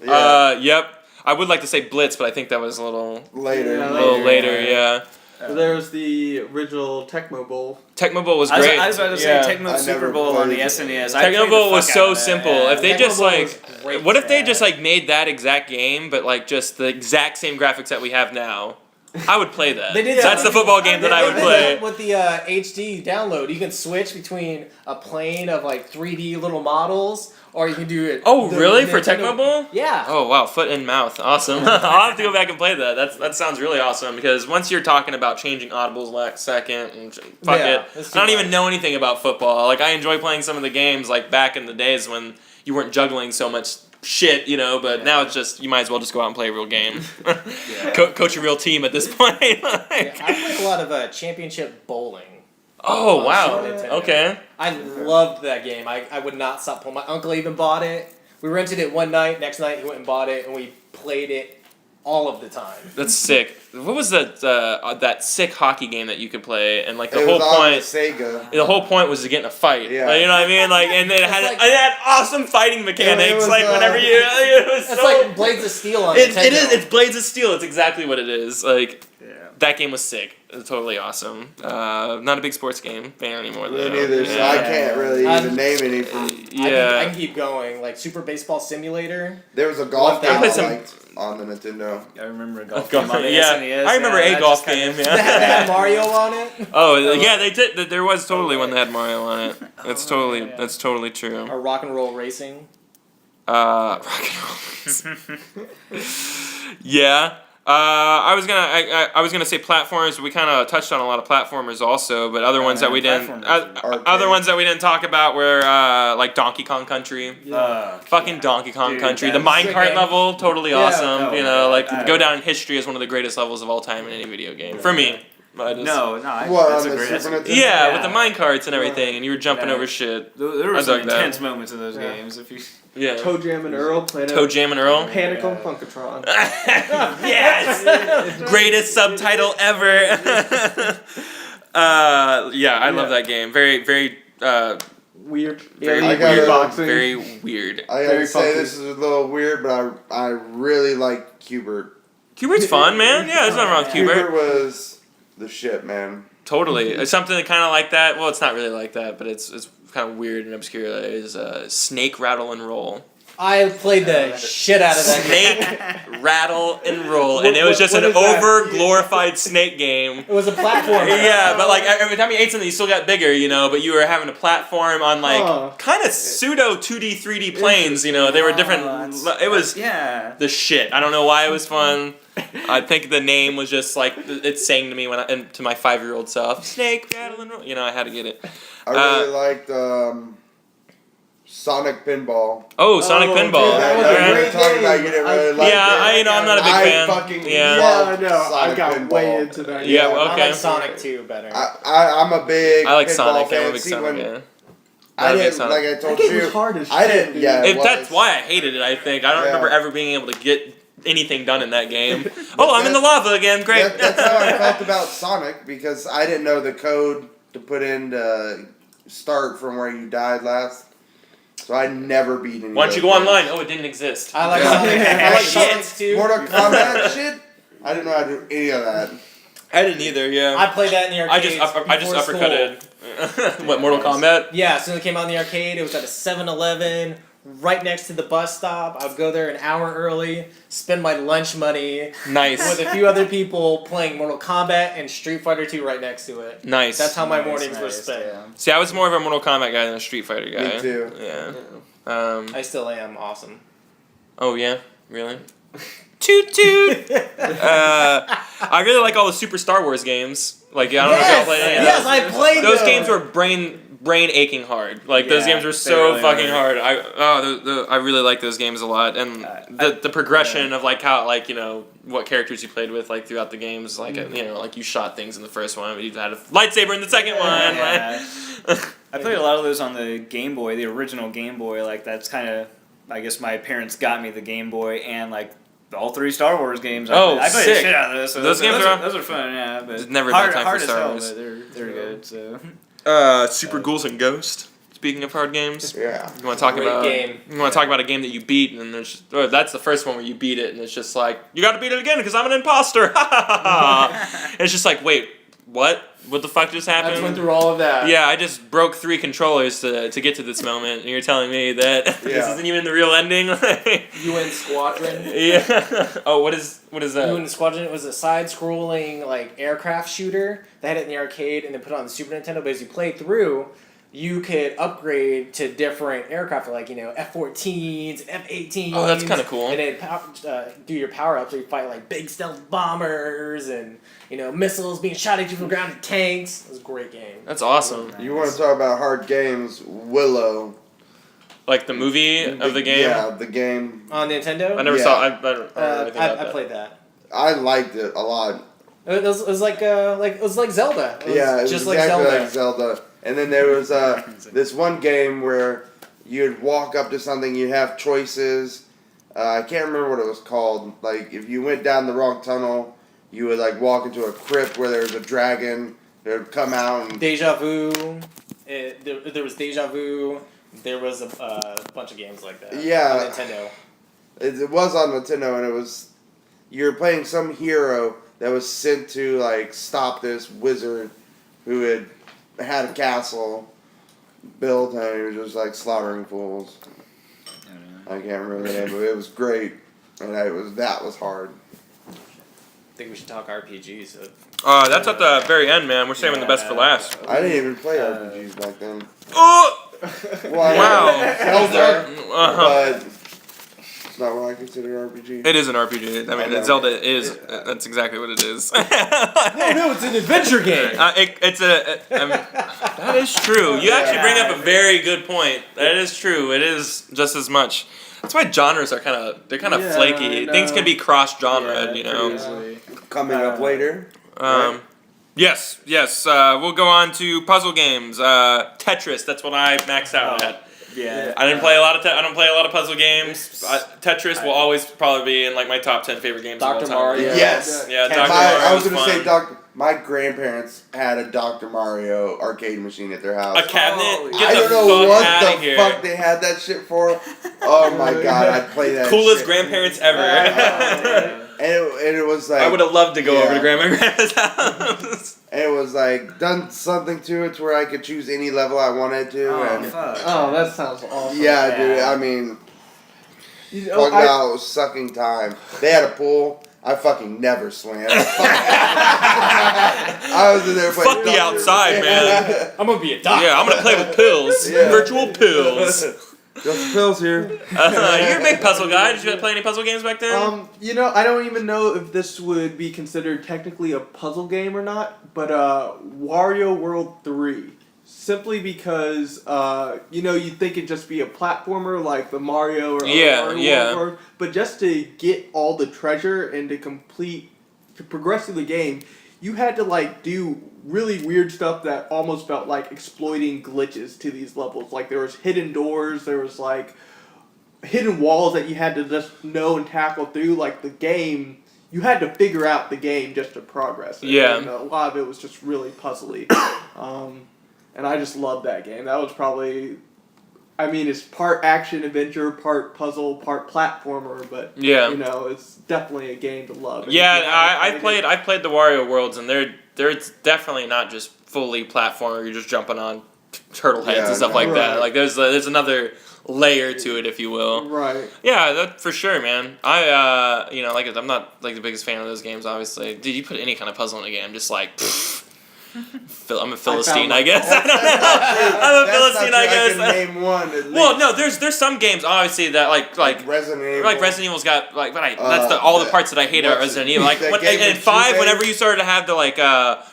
D: Yeah.
A: Yep. I would like to say Blitz, but I think that was a little
D: later.
C: Yeah,
A: later, yeah.
C: There's the original Tecmo Bowl.
A: Tecmo Bowl was
E: I was,
A: great.
E: I was about to say
A: Yeah.
E: Tecmo
D: I
E: Super
D: never
E: Bowl on the
D: played it.
E: SNES. I played
A: Tecmo
E: the
A: Bowl was
E: fuck
A: so
E: out of that,
A: simple.
E: yeah.
A: If they
B: Tecmo
A: just
B: Bowl
A: like,
B: was great.
A: what if they
E: Yeah.
A: just like made that exact game, but like just the exact same graphics that we have now? I would play that.
B: They did
A: That's the
B: something-
A: football game that I would
B: They did
A: play.
B: that with the HD download. You can switch between a plane of like 3D little models, or you can do it.
A: Oh,
B: the
A: really? For
B: Nintendo-
A: Tecmo Bowl?
B: Yeah.
A: Oh wow, foot and mouth, awesome! I'll have to go back and play that. That sounds really awesome because once you're talking about changing audibles last second and fuck
B: Yeah,
A: it,
B: that's
A: I don't
B: too
A: even
B: much.
A: know anything about football. Like I enjoy playing some of the games like back in the days when you weren't juggling so much shit, you know. But now it's just you might as well just go out and play a real game, coach a real team at this point.
B: Yeah, I played a lot of championship bowling.
A: Oh
B: on
A: wow,
B: Super Nintendo.
A: okay.
B: I loved that game. I would not stop playing. My uncle even bought it. We rented it one night. Next night he went and bought it, and we played it all of the time.
A: That's sick. What was that sick hockey game that you could play? And like the
D: It
A: whole
D: was on
A: point,
D: Sega.
A: the whole point was to get in a fight.
D: Yeah.
A: Like, you know what I mean? Like, and it had
B: like-
A: it had awesome fighting mechanics.
D: was,
A: like whenever you, it was
B: It's
A: so.
B: like Blades of Steel on
A: it
B: Nintendo.
A: is. It's Blades of Steel. It's exactly what it is. Like
E: Yeah.
A: that game was sick. It was totally awesome. Not a big sports game fan anymore though.
D: Me neither, so I can't really even name any. From,
B: I can keep going. Like Super Baseball Simulator.
D: there was a golf game
A: I
D: I
A: played some-
D: liked on the Nintendo.
E: I remember a golf
A: Golf
E: game on the
A: yeah.
E: SNES.
A: I remember
E: yeah,
A: a
E: that
A: golf
E: just kinda-
A: game.
B: They had
A: Yeah.
B: Mario on it.
A: Oh yeah, they did. There was totally one that had Mario on it. That's totally
E: yeah.
A: that's totally true.
B: Or Rock and Roll Racing.
A: Rock and roll. Yeah. I was gonna say platforms. But we kind of touched on a lot of platformers also, but other ones that we didn't.
E: platformers
D: are-
A: Other ones that we didn't talk about were like Donkey Kong Country. Fucking Donkey Kong
E: Dude,
A: Country. The
E: that's-
A: minecart
B: game.
A: level, totally
B: Yeah.
A: awesome.
E: Oh,
A: You know,
E: yeah.
A: like
E: I
A: go
E: don't
A: down in history as one of the greatest levels of all time in any video game. For me. I just,
E: No,
D: What,
E: that's
D: on
E: a
D: the
E: great. That's
D: Super
E: a,
D: Nintendo?
A: Yeah, with the minecarts and everything, and you were jumping
E: Yeah.
A: over shit.
E: there were
A: I
E: some
A: dug that.
E: intense moments in those
C: Yeah.
E: games. If you.
A: Yeah.
C: Toe Jam and Earl played
A: Toe Jam and Earl.
C: Panic on Funkatron.
A: Yes! Greatest subtitle ever. Yeah, I love that game. Very, very,
C: Weird.
A: Very
D: I
C: weird
D: gotta-
C: boxing.
A: very weird.
D: I gotta
C: Very
D: say
C: funky.
D: this is a little weird, but I really like Cubert.
A: Cubert's fun, man. Yeah, there's nothing wrong with
D: Cubert
A: Cubert.
D: was the shit, man.
A: Totally. It's something kind of like that. Well, it's not really like that, but it's kind of weird and obscure. Is Snake Rattle and Roll.
B: I played the shit out of that game.
A: Snake Rattle and Roll, and it was just
B: What
A: an
B: is that?
A: over glorified snake game.
B: It was a platform.
A: Yeah, but like every time you ate something, you still got bigger, you know. But you were having a platform on like
C: Huh.
A: kind of pseudo 2D, 3D planes. You know, they were different. It was
E: Yeah.
A: the shit. I don't know why it was fun. I think the name was just like it sang to me and to my 5-year-old self. Snake Rattle and Roll. You know, I had to get it.
D: I really liked Sonic Pinball.
A: Oh, Sonic
C: Oh,
A: Pinball.
C: dude, that was
D: I
C: a
D: know
C: great
D: you're talking
C: game.
D: about you didn't really
C: I-
D: like
A: Yeah,
D: it.
A: I'm not a big
D: I
A: fan.
D: fucking
A: Yeah.
C: Yeah,
D: love
C: I know. I
D: Sonic
C: got
D: Pinball.
C: way into that.
A: Yeah, well,
B: I
A: okay.
B: like Sonic 2 better.
D: I'm a big
A: I like
D: pinball
A: Sonic.
D: fan.
A: I'm a big
D: See,
A: Sonic.
D: when
A: Yeah.
D: I
A: Not a big
D: didn't,
A: Sonic.
D: like I
C: That
D: told
C: game
D: you,
C: was hard as
D: I
C: shit,
D: didn't.
C: dude.
D: Yeah, it
A: If that's
D: was.
A: why I hated it, I think I don't
D: Yeah.
A: remember ever being able to get anything done in that game. Oh, I'm in the lava again. Great.
D: That's how I felt about Sonic because I didn't know the code to put in to start from where you died last. So I never beat any.
A: Why don't you go online? Oh, it didn't exist.
B: I like
D: Yeah.
B: Sonic. I like
A: Shit.
B: Sonic 2.
D: Mortal Kombat shit. I didn't know how to do any of that.
A: I didn't either. Yeah.
B: I played that in the
A: I
B: arcades.
A: just
B: before
A: uppercutted. What, Mortal Kombat?
B: Yeah, as soon as it came out in the arcade, it was at a 7-Eleven right next to the bus stop. I would go there an hour early, spend my lunch money
A: Nice.
B: with a few other people playing Mortal Kombat and Street Fighter 2 right next to it.
A: Nice.
B: That's how my
E: Nice,
B: mornings were
E: nice,
B: spent.
E: yeah.
A: See, I was more of a Mortal Kombat guy than a Street Fighter guy.
D: Me too.
A: Yeah.
B: I still am awesome.
A: Oh yeah, really? Toot toot. I really like all the Super Star Wars games. Like, I don't know if y'all played any of
B: Yes,
A: those.
B: I played
A: Those games were brain aching hard. Like, those
E: Yeah,
A: games were
E: they
A: so
E: really
A: fucking
E: were.
A: hard. I really like those games a lot, and the progression of like how, like, you know, what characters you played with like throughout the games. Like, you know, like you shot things in the first one, but you had a lightsaber in the second one.
E: Yeah. I played a lot of those on the Game Boy, the original Game Boy. Like, that's kind of, I guess my parents got me the Game Boy and like all 3 Star Wars games.
A: Oh,
E: I played
A: sick.
E: the shit out of those. So
A: Those games
E: those are fun. Yeah, but
A: It's never a bad time for
E: hard as
A: Star
E: hell,
A: Wars.
E: but they're good. So
A: Super Ghouls and Ghost. Speaking of hard games,
D: Yeah.
A: you want to talk
B: Great
A: about
B: game.
A: you want to talk about a game that you beat, and there's just, that's the first one where you beat it, and it's just like, you got to beat it again because I'm an imposter. It's just like, wait, what? What the fuck just
B: I just went
A: happened?
B: through all of that.
A: Yeah, I just broke 3 controllers to get to this moment, and you're telling me that this
D: Yeah.
A: isn't even the real ending?
B: UN Squadron.
A: Yeah. Oh, what is that?
B: UN Squadron, it was a side-scrolling like aircraft shooter. They had it in the arcade and then put it on the Super Nintendo. But as you played through, you could upgrade to different aircraft, like, you know, F-14s, F-18s.
A: Oh, that's kinda cool.
B: And then do your power-ups, where you fight like big stealth bombers and, you know, missiles being shot at you from the ground and tanks. It was a great game.
A: That's awesome.
D: You want to talk about hard games? Willow.
A: Like the movie of the game.
D: Yeah, the game.
B: On Nintendo?
A: I never
D: Yeah.
A: saw. I don't know anything about
B: I
A: that.
B: played that.
D: I liked it a lot.
B: It was like Zelda. It was
D: Yeah, it was
B: just
D: exactly
B: like Zelda.
D: like Zelda. And then there was this one game where you'd walk up to something, you'd have choices. I can't remember what it was called. Like, if you went down the wrong tunnel, you would like walk into a crypt where there was a dragon that would come out and
B: Deja Vu. There was Deja Vu. There was a bunch of games like that.
D: Yeah.
B: On Nintendo.
D: it was on Nintendo, and it was you were playing some hero that was sent to like stop this wizard who had a castle built, and he was just like slaughtering fools. I can't remember the name, but it was great, and that was hard.
B: I think we should talk RPGs.
A: That's at the very end, man. We're saving the best for last.
D: I didn't even play RPGs back then.
A: Oh!
D: Well,
A: Wow.
D: Zelda,
A: Uh-huh.
D: but it's not what I consider RPG.
A: It is an RPG. I
D: I
A: mean,
D: know.
A: Zelda is. That's exactly what it is.
B: No, it's an adventure game.
A: That is true. You actually bring up a very good point. That is true. It is just as much. That's why genres are kind of
C: Yeah,
A: flaky.
C: I
A: Things
C: know.
A: can be cross-genre,
E: Yeah,
A: you know.
E: pretty easily.
D: Coming up later.
A: Yes. We'll go on to puzzle games. Tetris. That's what I maxed out at.
E: Yeah.
A: I didn't play a lot of. I don't play a lot of puzzle games. Tetris will always probably be in like my top 10 favorite games of all
B: Dr.
A: time.
B: Mario.
D: Yes.
A: Yeah,
B: Cat-
A: Dr.
D: I
A: Mario
D: was
A: was
D: gonna say,
A: fun.
D: my grandparents had a Dr. Mario arcade machine at their house.
A: A cabinet.
C: Oh,
A: Get
D: I
A: the
D: don't know
A: fuck
D: what
A: out of
D: the
A: here.
D: fuck they had that shit for. Oh my god, I'd play that.
A: Coolest
D: shit.
A: grandparents ever.
D: And it was like
A: I would have loved to go over to
D: Yeah.
A: Grandma and Grandpa's house.
D: And it was like done something to it to where I could choose any level I wanted to.
E: Oh,
D: and
E: fuck.
C: Oh, that sounds awesome.
D: yeah, dude.
E: Yeah.
D: I mean,
C: You know,
D: talk about sucking time. They had a pool. I fucking never swam. I was in there playing.
A: Fuck the outside, man.
B: I'm gonna be a doctor.
A: Yeah, I'm gonna play with pills.
D: Yeah.
A: Virtual pills.
D: Just pills here.
A: You're a big puzzle guy. Did you play any puzzle games back then?
C: You know, I don't even know if this would be considered technically a puzzle game or not, but Wario World 3. Simply because, you know, you'd think it'd just be a platformer like the Mario or
A: Yeah,
C: Mario
A: yeah.
C: World, but just to get all the treasure and to progress through the game, you had to like do really weird stuff that almost felt like exploiting glitches to these levels. Like there was hidden doors, there was like hidden walls that you had to just know and tackle through. Like the game, you had to figure out the game just to progress.
A: Yeah.
C: And a lot of it was just really puzzly. And I just loved that game. That was probably, I mean, it's part action adventure, part puzzle, part platformer, but
A: Yeah.
C: you know, it's definitely a game to love. And
A: Yeah,
C: if you haven't
A: I played the Wario Worlds, and they're definitely not just fully platformer. You're just jumping on turtle heads
D: Yeah,
A: and stuff
D: no.
A: like that.
C: Right.
A: Like there's another layer to it, if you will.
C: Right.
A: Yeah, that for sure, man. I like I'm not like the biggest fan of those games. Obviously, dude, you put any kind of puzzle in a game, just like. I'm a Philistine, I guess. I don't know. I'm a Philistine, I guess.
D: I can name one. At
A: Well,
D: least.
A: no, there's some games obviously that like
D: Resident Evil.
A: like Resident Evil's got like, but that's all the parts that I hate about
D: what's
A: Resident
D: it-
A: Evil. Like
D: that
A: when,
D: game
A: in
D: with
A: 5,
D: two
A: whenever
D: games?
A: you started to have to like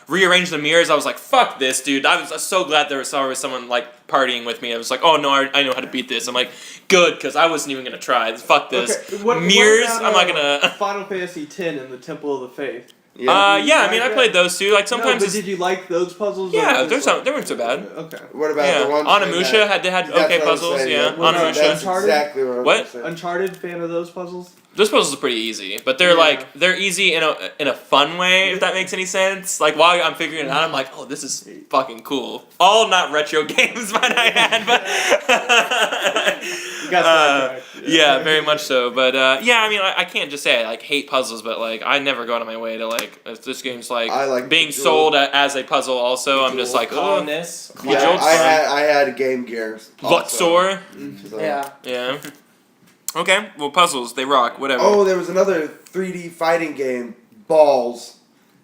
A: rearrange the mirrors, I was like, fuck this, dude. I was so glad there was someone like partying with me. I was like, oh no, I know how to beat this. I'm like, good, because I wasn't even gonna try. Fuck this.
C: Okay, what
A: Mirrors,
C: about,
A: I'm not gonna.
C: Final Fantasy X and the Temple of the Faith.
A: Yeah, I mean, I played those too. Like sometimes.
C: No, but did you like those puzzles?
A: Yeah,
C: or just
A: they weren't so bad.
C: Okay.
D: What about
A: Yeah,
D: the ones
A: Onimusha had
D: that's
A: okay
D: what I'm
A: puzzles.
D: saying,
A: Yeah,
C: What about
A: Onimusha.
D: That's
C: Uncharted?
D: exactly what I was
A: What?
D: gonna say.
C: Uncharted, fan of those puzzles?
A: Those puzzles are pretty easy, but they're
C: Yeah.
A: like they're easy in a fun way, if that makes any sense. Like while I'm figuring it out, I'm like, oh, this is fucking cool. All not retro games, might I add, but
C: You got sidetracked.
A: yeah, very much so. But yeah, I mean, I can't just say I like hate puzzles, but like I never go out of my way to like if this game's like,
D: I like
A: being
D: Bejeweled.
A: sold as a puzzle. Also, I'm just like, oh,
B: Calmness.
D: Yeah,
A: Bejeweled's
D: I had a Game Gear. also.
A: Luxor.
D: So-
B: Yeah.
A: Yeah. Okay, well, puzzles they rock. Whatever.
D: Oh, there was another 3D fighting game, Balls.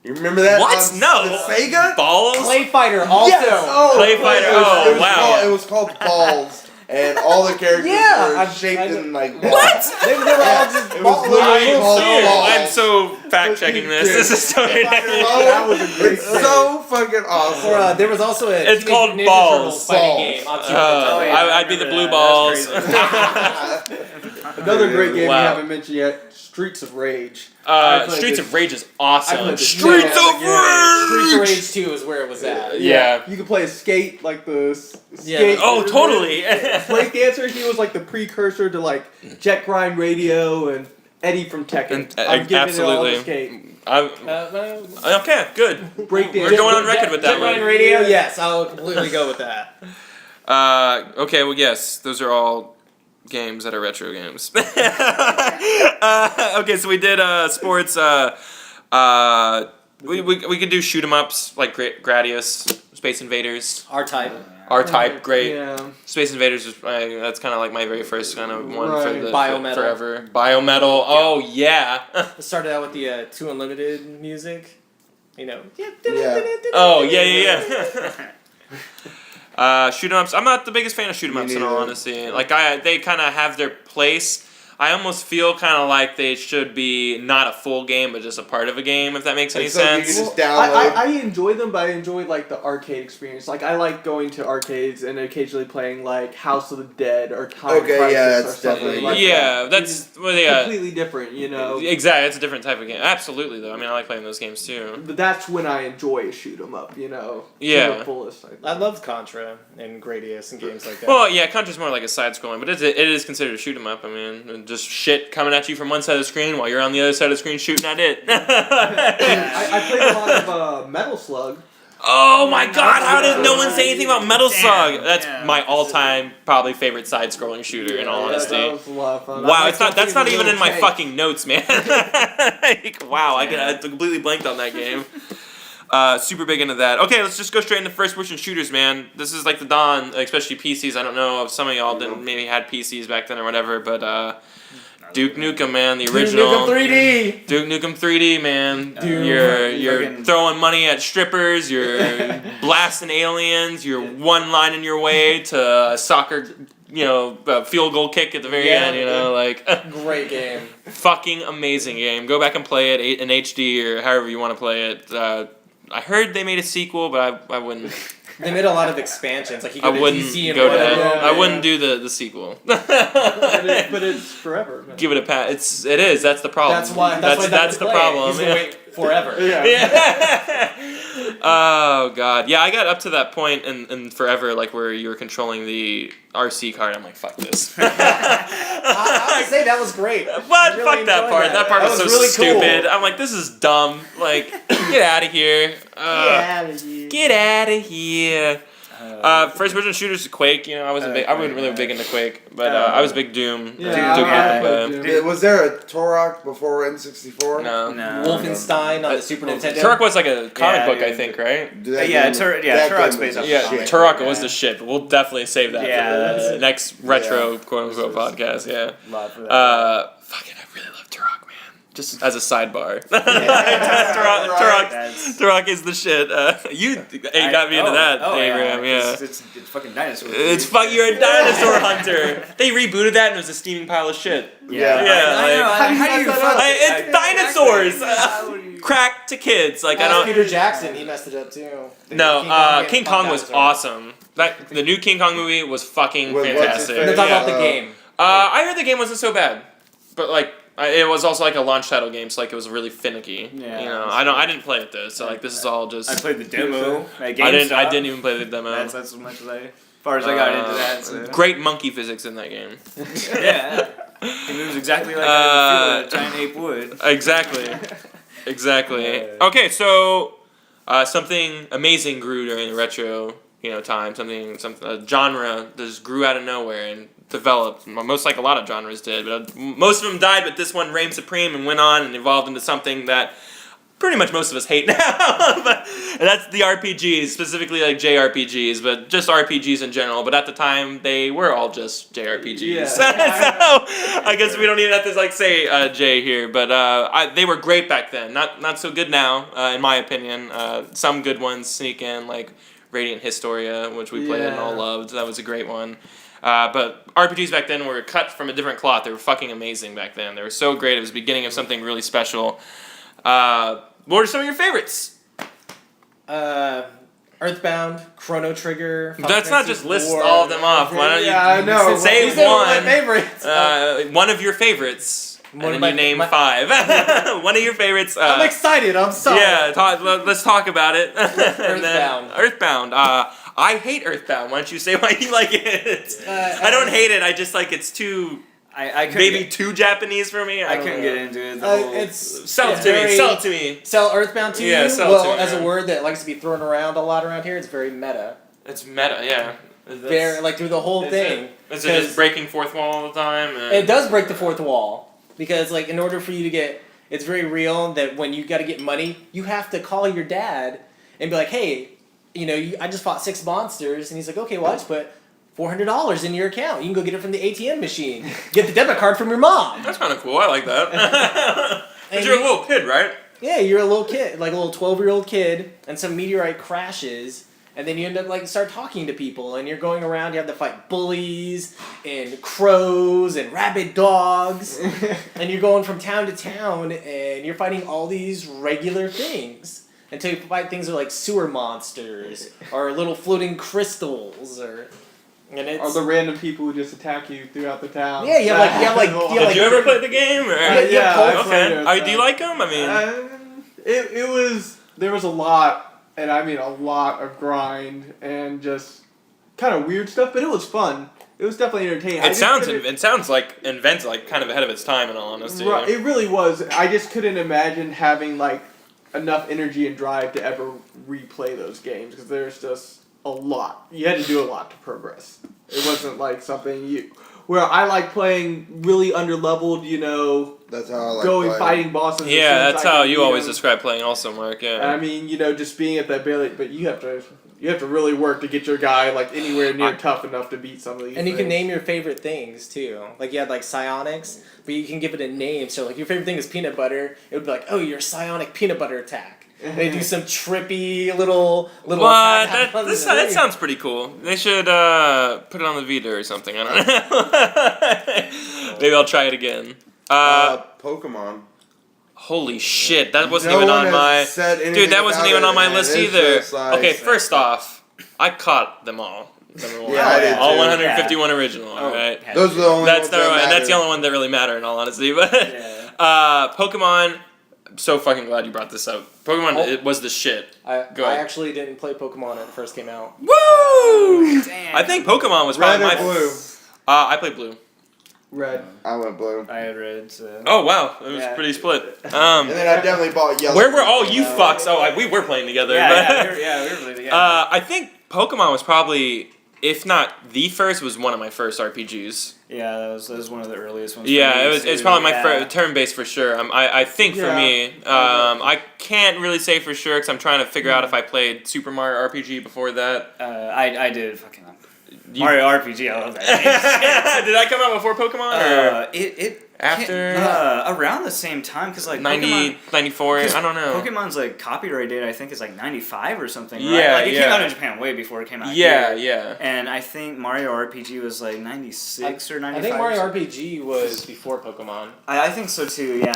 D: You remember that?
A: What?
D: on
A: No.
D: The Sega?
A: Balls.
B: Clay Fighter also.
D: Yes! Oh,
A: Clay Fighter, oh,
D: it was
A: wow.
D: Called, it was called Balls, and all the characters
B: Yeah,
D: were
B: I've-
D: shaped
B: I-
D: in like balls.
A: What?
B: They were all just
D: It was
B: balls.
D: literally called Balls.
A: I'm so fact checking this. This is so
C: That was a great
D: It's
C: game.
D: so fucking awesome.
B: Or, there was also a
A: It's
B: Teenage
A: called
B: Ninja
A: Balls.
B: Turtles fighting
D: Balls.
B: game on Super
A: Oh,
B: Nintendo.
E: yeah,
A: I'd be the blue
E: that.
A: balls.
E: That's crazy.
C: Another great game
A: Wow.
C: we haven't mentioned yet, Streets of Rage. I played
A: Streets
C: this-
A: of Rage is
C: I
A: awesome.
C: played this
A: Streets
C: shit out
A: of
C: of the game.
B: Streets of
A: Rage.
B: Rage 2 is where it was at.
A: Yeah.
C: You could play skate like the
B: Yeah.
C: skate.
A: Oh, totally.
C: Breakdancer, he was like the precursor to like Jet Grind Radio and Eddie from Tekken.
A: And-
C: I'm giving it all
A: absolutely.
C: to skate.
A: Okay, good.
C: Breakdance.
A: We're going on record with that
B: Jet Grind
A: one.
B: Radio, yes, I'll completely go with that.
A: Okay, well, yes, those are all games that are retro games. Okay, so we did sports. We could do shoot 'em ups like Gradius, Space Invaders,
B: R-Type.
A: R-Type, great.
C: Yeah.
A: Space Invaders is that's kind of like my very first kind of one for
C: Right.
A: the
B: Biometal.
A: forever. Biometal. Oh yeah.
B: It started out with the 2 Unlimited music. You know.
D: Yeah.
A: Oh yeah. Shoot 'em ups. I'm not the biggest fan of shoot 'em
D: Me
A: ups in all
D: neither.
A: honesty. Like they kind of have their place. I almost feel kind of like they should be not a full game, but just a part of a game. If that makes any
D: It's something you
A: sense.
D: can just
C: Well,
D: download.
C: I enjoy them, but I enjoy like the arcade experience. Like I like going to arcades and occasionally playing like House of the Dead or Time
D: Okay,
C: Crisis
D: yeah,
C: or
D: that's
C: something
D: definitely-
C: like
A: Yeah,
C: that.
A: that's well,
C: It's
A: yeah.
C: completely different, you know.
A: Exactly, it's a different type of game. Absolutely, though. I mean, I like playing those games too.
C: But that's when I enjoy a shoot 'em up, you know.
A: Yeah.
C: To the fullest. I think.
B: I love Contra and Gradius and games like that.
A: Well, yeah, Contra's more like a side scrolling, but it is considered a shoot 'em up. I mean, just shit coming at you from one side of the screen while you're on the other side of the screen shooting at it.
C: I played a lot of Metal Slug.
A: Oh my god, how did no one say anything about Metal Slug? That's
E: yeah.
A: my all-time probably favorite side-scrolling shooter in all
C: Yeah,
A: honesty.
C: that was a lot of fun.
A: Wow,
C: I
A: it's not. That's not
C: something
A: even in my
C: okay.
A: fucking notes, man. Like, wow, I completely blanked on that game. Super big into that. Okay, let's just go straight into first-person shooters, man. This is like the dawn, especially PCs. I don't know if some of y'all didn't maybe had PCs back then or whatever, but Duke Nukem, man, the original.
B: Duke Nukem 3D.
A: Duke Nukem 3D, man.
B: Dude.
A: You're
E: Fucking-
A: throwing money at strippers. You're blasting aliens. You're one line in your way to a soccer, field goal kick at the very
B: Yeah.
A: end. You know, like
B: Great game.
A: fucking amazing game. Go back and play it in HD or however you want to play it. I heard they made a sequel, but I wouldn't.
B: They made a lot of expansions. Like you
A: I
B: go to
A: wouldn't
B: DC and
A: go to
B: whatever.
A: that.
C: Yeah.
A: I wouldn't do the sequel.
C: But it's forever. Man.
A: Give it a pat. It is. That's the problem.
B: That's why.
A: That's the problem.
B: He's gonna wait forever.
C: Yeah.
A: Yeah. Oh god. Yeah, I got up to that point in forever, like where you were controlling the RC card. I'm like, fuck this.
B: I have to say that was great.
A: What?
B: I really
A: Fuck that
B: enjoyed
A: part. That part was so
B: really cool.
A: stupid. I'm like, this is dumb. Like, get out of here. Get out of here. First person shooters, Quake. I wasn't big. I wasn't really big into Quake, but I was a big Doom.
C: Yeah,
A: Doom
C: I
A: play.
C: played Doom.
D: Was there a Turok before N64?
A: No.
B: Wolfenstein on the Super Nintendo.
A: Turok was like a comic
E: Yeah,
A: book, I
E: dude.
A: think, right?
D: That
E: Yeah,
D: game-
E: Turok's
D: that game
E: based
D: was
E: off
A: Yeah,
E: the
D: shit.
E: comic.
A: Turok was the shit, but we'll definitely save that
E: Yeah,
A: for the
E: that's-
A: next retro
D: yeah.
A: quote unquote podcast. Yeah.
E: Lot for that.
A: Fucking, I really love Turok, man. Just as a sidebar.
E: That's-
A: Turok is the shit. You got me into that, Abraham. Yeah.
E: It's fucking dinosaurs.
A: It's fuck. You're a dinosaur hunter. They rebooted that and it was a steaming pile of shit.
E: Yeah,
A: Yeah,
E: I know.
A: like-
E: How do you fuck?
A: It's dinosaurs. Crack to kids. Like I don't.
B: Peter Jackson, he messed it up too.
A: No, King
B: King
A: Kong was
B: dinosaurs.
A: awesome. The new King Kong movie was fucking
D: What's his
A: fantastic.
D: face?
B: They're talking
A: Yeah.
B: about the game.
A: I heard the game wasn't so bad, but like it was also like a launch title game, so like it was really finicky.
E: Yeah,
A: I didn't play it though, so like this is all just.
E: I played the demo at
A: I
E: GameStop.
A: didn't even play the demo.
E: That's as much as far as I got into that. So.
A: Great monkey physics in that game.
E: Yeah, it moves exactly like a giant ape would.
A: Exactly.
E: Yeah.
A: Okay, so something amazing grew during the retro, time. Something a genre just grew out of nowhere and developed. Most like a lot of genres did, but most of them died. But this one reigned supreme and went on and evolved into something that pretty much most of us hate now. And that's the RPGs, specifically like JRPGs, but just RPGs in general. But at the time, they were all just JRPGs.
C: Yeah.
A: So I guess we don't even have to like say J here, but they were great back then. Not so good now, in my opinion. Some good ones sneak in, like Radiant Historia, which we played and all
C: Yeah.
A: loved. That was a great one. But RPGs back then were cut from a different cloth. They were fucking amazing back then. They were so great. It was the beginning of something really special. What are some of your favorites?
B: Earthbound, Chrono Trigger. Final
A: Let's not
B: Fantasy
A: just list
B: IV.
A: all of them off. Why don't you
C: Yeah, I know.
A: say
B: These are my
A: one?
B: favorites.
A: One of your favorites,
B: One
A: and
B: of
A: then you
B: my-
A: name
B: my-
A: 5. One of your favorites.
B: I'm excited. I'm sorry.
A: Yeah, let's talk about it. And then-
B: Earthbound.
A: Earthbound. I hate Earthbound. Why don't you say why you like it? I don't hate it. I just like it's too
E: I couldn't
A: maybe
E: get,
A: too Japanese for me.
E: I
A: don't
E: couldn't
A: know.
E: get into it. The whole,
B: It's
A: Sell it
B: it's
A: to me.
B: very-
A: Sell it to me.
B: Sell Earthbound to
A: Yeah,
B: you.
A: sell it
B: Well,
A: to me,
B: as
A: yeah.
B: a word that likes to be thrown around a lot around here, it's very meta.
A: It's meta. Yeah.
B: Very like through the whole thing.
A: Is it just breaking fourth wall all the time?
B: It does break the fourth wall because like in order for you to get, it's very real that when you got to get money, you have to call your dad and be like, hey, I just fought 6 monsters, and he's like, okay, well I just put $400 in your account. You can go get it from the ATM machine. Get the debit card from your mom.
A: That's kind of cool. I like that. But
B: And
A: you're a
B: you-
A: little kid, right?
B: Yeah, you're a little kid, like a little 12-year-old kid, and some meteorite crashes, and then you end up like start talking to people, and you're going around. You have to fight bullies and crows and rabid dogs, and you're going from town to town, and you're fighting all these regular things until you fight things like sewer monsters or little floating crystals and it's
C: Or the random people who just attack you throughout the town.
B: Yeah, you have like
A: Did you ever play the game? Or?
B: Yeah,
C: I
B: Pulse.
C: played
A: Okay.
C: it.
A: Do you like them? I mean,
C: It was, there was a lot, and I mean a lot of grind and just kind of weird stuff, but it was fun. It was definitely entertaining. I
A: it
C: just
A: sounds
C: couldn't-
A: it sounds like invented, like kind of ahead of its time. In all honesty,
C: Right, it really was. I just couldn't imagine having like enough energy and drive to ever replay those games because there's just a lot. You had to do a lot to progress. It wasn't like something where I like playing really underleveled,
D: That's how I like
C: going
D: playing.
C: fighting bosses. as soon
A: Yeah,
C: as
A: that's
C: I
A: how
C: can
A: you
C: beat
A: always
C: them.
A: describe playing. Also, Mark. Yeah.
C: I mean, just being at that barely, but you have to really work to get your guy like anywhere near tough enough to beat some of these.
B: And you can
C: things.
B: name your favorite things too. Like you had like psionics, but you can give it a name. So like your favorite thing is peanut butter. It would be like, oh, your psionic peanut butter attack. They do some trippy little.
A: What?
B: attack on
A: That
B: the-
A: sounds pretty cool. They should put it on the Vita or something. I don't know. Maybe I'll try it again.
D: Pokemon.
A: Holy shit, that wasn't
D: No
A: even
D: one
A: on
D: has
A: my.
D: said anything
A: Dude, that wasn't
D: about
A: even
D: it,
A: on my
D: man.
A: list
D: It's
A: either.
D: just like-
A: Okay, first off, I caught them all.
D: Yeah, I did
A: all
D: too.
A: 151 original.
E: Oh,
A: Right.
E: yeah.
D: Those are the only
A: That's
D: ones
A: the
D: that
A: one. That's the
D: matter.
A: only one that really matter in all honesty. But
E: Yeah.
A: Pokemon. I'm so fucking glad you brought this up. Pokemon
B: Oh.
A: it was the shit. Go
B: I
A: ahead.
B: actually didn't play Pokemon when it first came out.
A: Woo!
E: Damn.
A: I think Pokemon was
D: Red
A: probably
D: or
A: my.
D: blue?
A: I played blue.
C: Red.
D: I went blue.
E: I had red, so.
A: Oh wow, it was
E: Yeah.
A: pretty split.
D: And then I definitely bought yellow.
A: Where were all you fucks? Oh, we were playing together.
E: Yeah,
A: but-
E: we were really together.
A: I think Pokemon was probably, if not the first, was one of my first RPGs.
E: Yeah, that was one of the earliest ones. For
A: Yeah,
E: me,
A: it's
E: too.
A: probably my
E: Yeah.
A: turn-based for sure. I think for
C: Yeah.
A: me, I can't really say for sure because I'm trying to figure out if I played Super Mario RPG before that.
E: I did fucking
A: You-
E: Mario RPG. I love that game.
A: Did that come out before Pokemon or
E: It
A: after?
E: around the same time because like
A: 90,
E: Pokemon,
A: 94? I don't know.
E: Pokemon's like copyright date I think is like 95 or something. Right?
A: Yeah,
E: like it came
A: yeah.
E: out in Japan way before it came out.
A: Yeah,
E: here.
A: yeah.
E: And I think Mario RPG was like 96 or 95.
B: I think Mario RPG was before Pokemon.
E: I think so too. Yeah,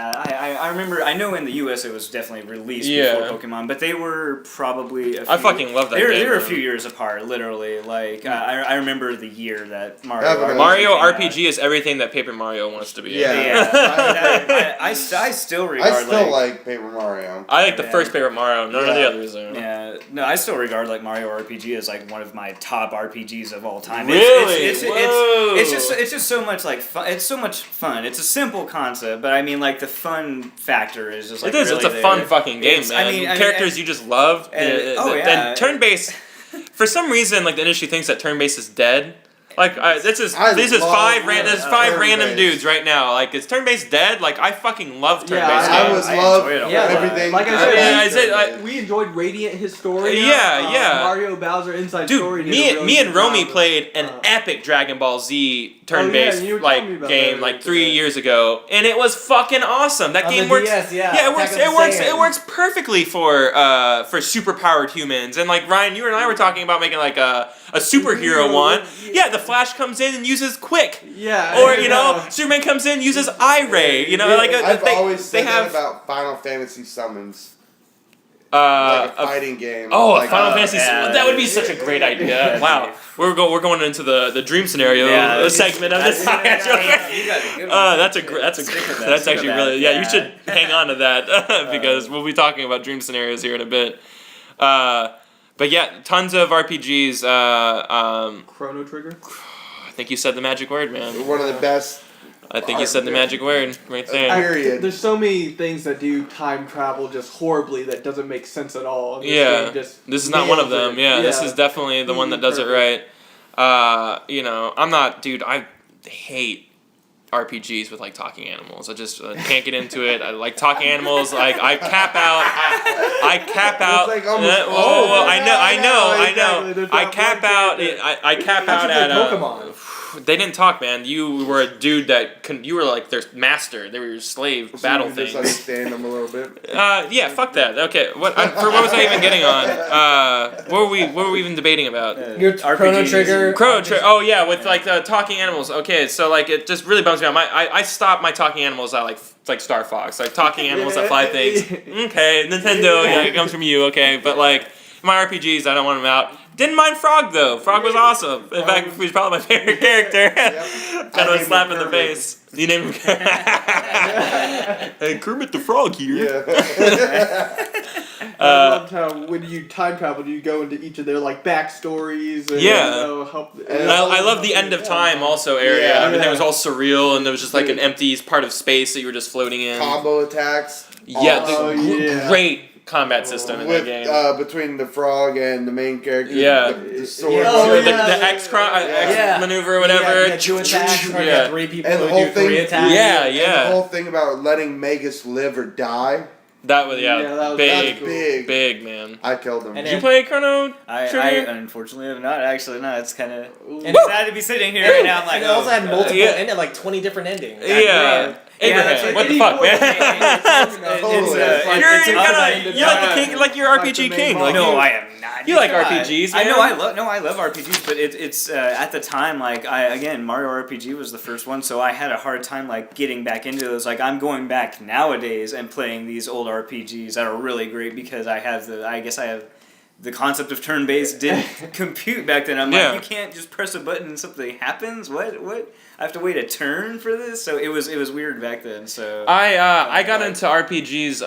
E: I remember. I know in the U.S. it was definitely released
A: Yeah.
E: before Pokemon, but they were probably.
A: I fucking love that
E: They were
A: game,
E: a
A: man.
E: few years apart, literally. Like I remember the year that Mario.
D: Yeah, but
E: RPG
A: Mario
E: came out.
A: RPG is everything that Paper Mario wants to be.
D: Yeah.
E: Yeah, I still regard
D: I still like Paper Mario.
A: I like the
E: Yeah.
A: first Paper Mario. None of the
D: Yeah.
A: others though.
E: Yeah, no, I still regard like Mario RPG as like one of my top RPGs of all time.
A: Really?
E: It's just so much like fun. It's so much fun. It's a simple concept, but I mean like the fun factor is just like
A: It is.
E: really
A: It's a
E: there.
A: fun fucking game,
E: It's-
A: man.
E: I mean,
A: Characters you just love.
E: and- oh, yeah.
A: And turn-based. For some reason, like the industry thinks that turn-based is dead. Like this is
D: I
A: this is
D: love
A: five random
D: turn-based.
A: dudes right now. Like is turn-based dead? Like I fucking love
C: Yeah,
A: turn-based
D: I
A: games.
D: was
E: I
D: love
E: enjoy it a
B: lot.
D: everything.
C: Like I
A: I
C: said,
A: mean, I said, like,
C: we enjoyed Radiant Historia.
A: Yeah, yeah.
C: Mario Bowser Inside
A: Dude,
C: Story. did a
A: me
C: really
A: and
C: good
A: Romy
C: job of-
A: played an epic Dragon Ball Z turn-based
C: you were telling me
A: like
C: about
A: game
C: that
A: like
C: earlier
A: 3
C: today.
A: year ago, and it was fucking awesome. That
B: On
A: game
B: the
A: works.
B: DS, yeah.
A: Yeah, it works.
B: Attack of
A: It
B: the
A: works.
B: Saiyans.
A: It works perfectly for superpowered humans. And like Ryan, you and I were talking about making like a superhero one. Yeah, the Flash comes in and uses Quick,
C: Yeah.
A: or you know, Superman comes in and uses Eye Ray. You know, like
D: I've always
A: they
D: said
A: have
D: that about Final Fantasy summons, like a fighting game.
A: Oh,
D: like,
A: Final Fantasy!
E: yeah.
A: That would be such a great idea.
E: Yeah.
A: Wow, we're going into the dream scenario
E: Yeah.
A: segment of this.
E: You got a good one.
A: That's
E: Stick with that.
A: that's
E: Stick
A: actually
E: with
A: really
E: that.
A: You should hang on to that because we'll be talking about dream scenarios here in a bit. But yeah, tons of RPGs.
C: Chrono Trigger.
A: I think you said the magic word, man.
D: one of the best.
A: I think you said the magic word right there.
D: Period.
C: There's so many things that do time travel just horribly that doesn't make sense at all. And this
A: Yeah,
C: game just
A: this is not one of
C: nails
A: them.
C: it.
A: Yeah, this is definitely the one that does it right. You know, I'm not, dude. I hate RPGs with like talking animals. I just can't get into it. I like talking animals. Like I cap out.
D: It's like almost
A: Whoa,
D: all of
A: I
D: them.
A: know.
C: Exactly. There's
A: I
C: not
A: cap
C: one
A: out.
C: character.
A: I cap
B: How'd
A: out
B: you
A: at
B: play Pokemon?
A: They didn't talk, man. You were a dude that you were like their master. They were your slave
D: So
A: battle
D: you can just
A: things.
D: understand them a little bit.
A: Yeah, fuck that. Okay, what was I even getting on? What were we even debating about?
B: Your Chrono
E: RPGs.
B: Trigger.
A: Oh yeah, with like the talking animals. Okay, so like it just really bums me out. I stopped my talking animals at like Star Fox, like talking animals that fly things. Okay, Nintendo, yeah, it comes from you. Okay, but like my RPGs, I don't want them out. Didn't mind Frog though. Frog was awesome. In fact, he was probably my favorite character. Kind
D: I
A: of a
D: named
A: slap
D: him
A: in the
D: Kermit.
A: face. You named him. Hey, Kermit the Frog here.
D: Yeah.
C: I loved how when you time travel, you go into each of their like backstories. And,
A: Yeah.
C: help.
D: And
A: I love the end of time also area.
D: Yeah.
A: Everything was all surreal and there was just like an empty part of space that you were just floating in.
D: Combo attacks.
A: Yeah,
C: Oh, yeah.
A: great combat system in that
D: with
A: game.
D: between the frog and the main character.
A: Yeah.
D: The sword.
B: Yeah.
A: Oh,
B: Oh,
A: the
B: yeah.
A: X
B: Yeah.
A: maneuver or whatever.
B: You had 2 attacks, or you
A: Yeah.
B: had 3 people
D: And the
B: who
D: whole
B: do 3
D: thing-
B: attacks.
A: Yeah,
D: And
A: yeah.
D: the whole thing about letting Magus live or die.
A: That was
C: Yeah, that was-
A: big,
D: that's big.
A: man.
D: I killed him.
B: And
A: Did you play Chrono
E: I
A: Trigger?
E: unfortunately have not. Actually, no. It's kind of
B: And
E: sad to be sitting here right now. I'm like,
B: and it also had multiple
A: Yeah.
B: ended, like 20 different endings.
A: Yeah. Abraham,
E: that's like
A: what the
C: any
A: fuck,
C: point-
A: man?
D: Totally.
A: You're like the king, like you're RPG king. Like
E: no,
A: you,
E: I am not.
A: you like
E: God.
A: RPGs,
E: I
A: man.
E: know. I love RPGs, but it's at the time like Mario RPG was the first one, so I had a hard time like getting back into those. Like I'm going back nowadays and playing these old RPGs that are really great because I have the concept of turn-based didn't compute back then. I'm
A: Yeah.
E: like, you can't just press a button and something happens. What? I have to wait a turn for this. So it was weird back then. So
A: I got into RPGs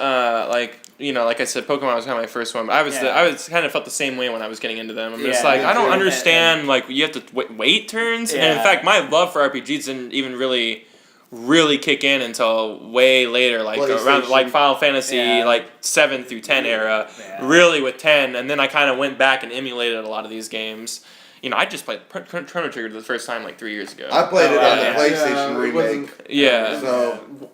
A: like I said, Pokemon was kind of my first one. But I was kind of felt the same way when I was getting into them. I'm just
E: Yeah,
A: like
E: me
A: I don't
E: too.
A: understand like you have to wait turns. And in
E: Yeah.
A: fact, my love for RPGs didn't even really really kick in until way later, like around like Final Fantasy like 7 through 10 era, really with 10, and then I kind of went back and emulated a lot of these games. I just played Chrono Trigger the first time like 3 years ago.
D: I played it on the PlayStation remake.
A: Yeah.
D: So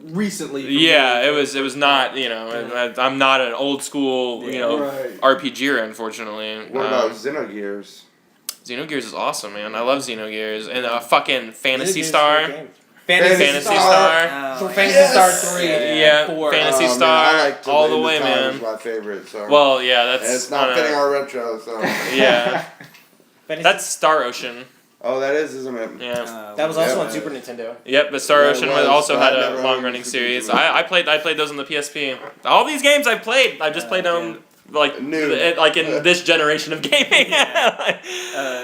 C: recently.
A: Yeah, it was not. I'm not an old school RPGer, unfortunately.
D: What about Xenogears?
A: Xenogears is awesome, man. I love Xenogears and fucking Phantasy
B: Xenogears is a
A: Star.
B: great game.
A: Fantasy Star.
B: So Fantasy Star 3
A: Yeah,
B: and 4.
A: Phantasy
D: Man,
A: Star
D: I like
A: all the
D: Link
A: way,
D: to Time
A: man.
D: is my favorite. So.
A: Well, yeah,
D: And it's not fitting our retro, so.
A: Yeah,
B: Fantasy-
A: that's Star Ocean.
D: Oh, that is, isn't it?
A: Yeah.
B: that was also
D: Yeah.
B: on Super Nintendo.
A: Yep, but Star
D: Yeah, it
A: Ocean
D: was,
A: also
D: but
A: had
D: I
A: a
D: never owned
A: long running
D: Super
A: series.
D: Nintendo.
A: I played those on the PSP. All these games I played, I just played them like
D: New.
A: like in this generation of gaming.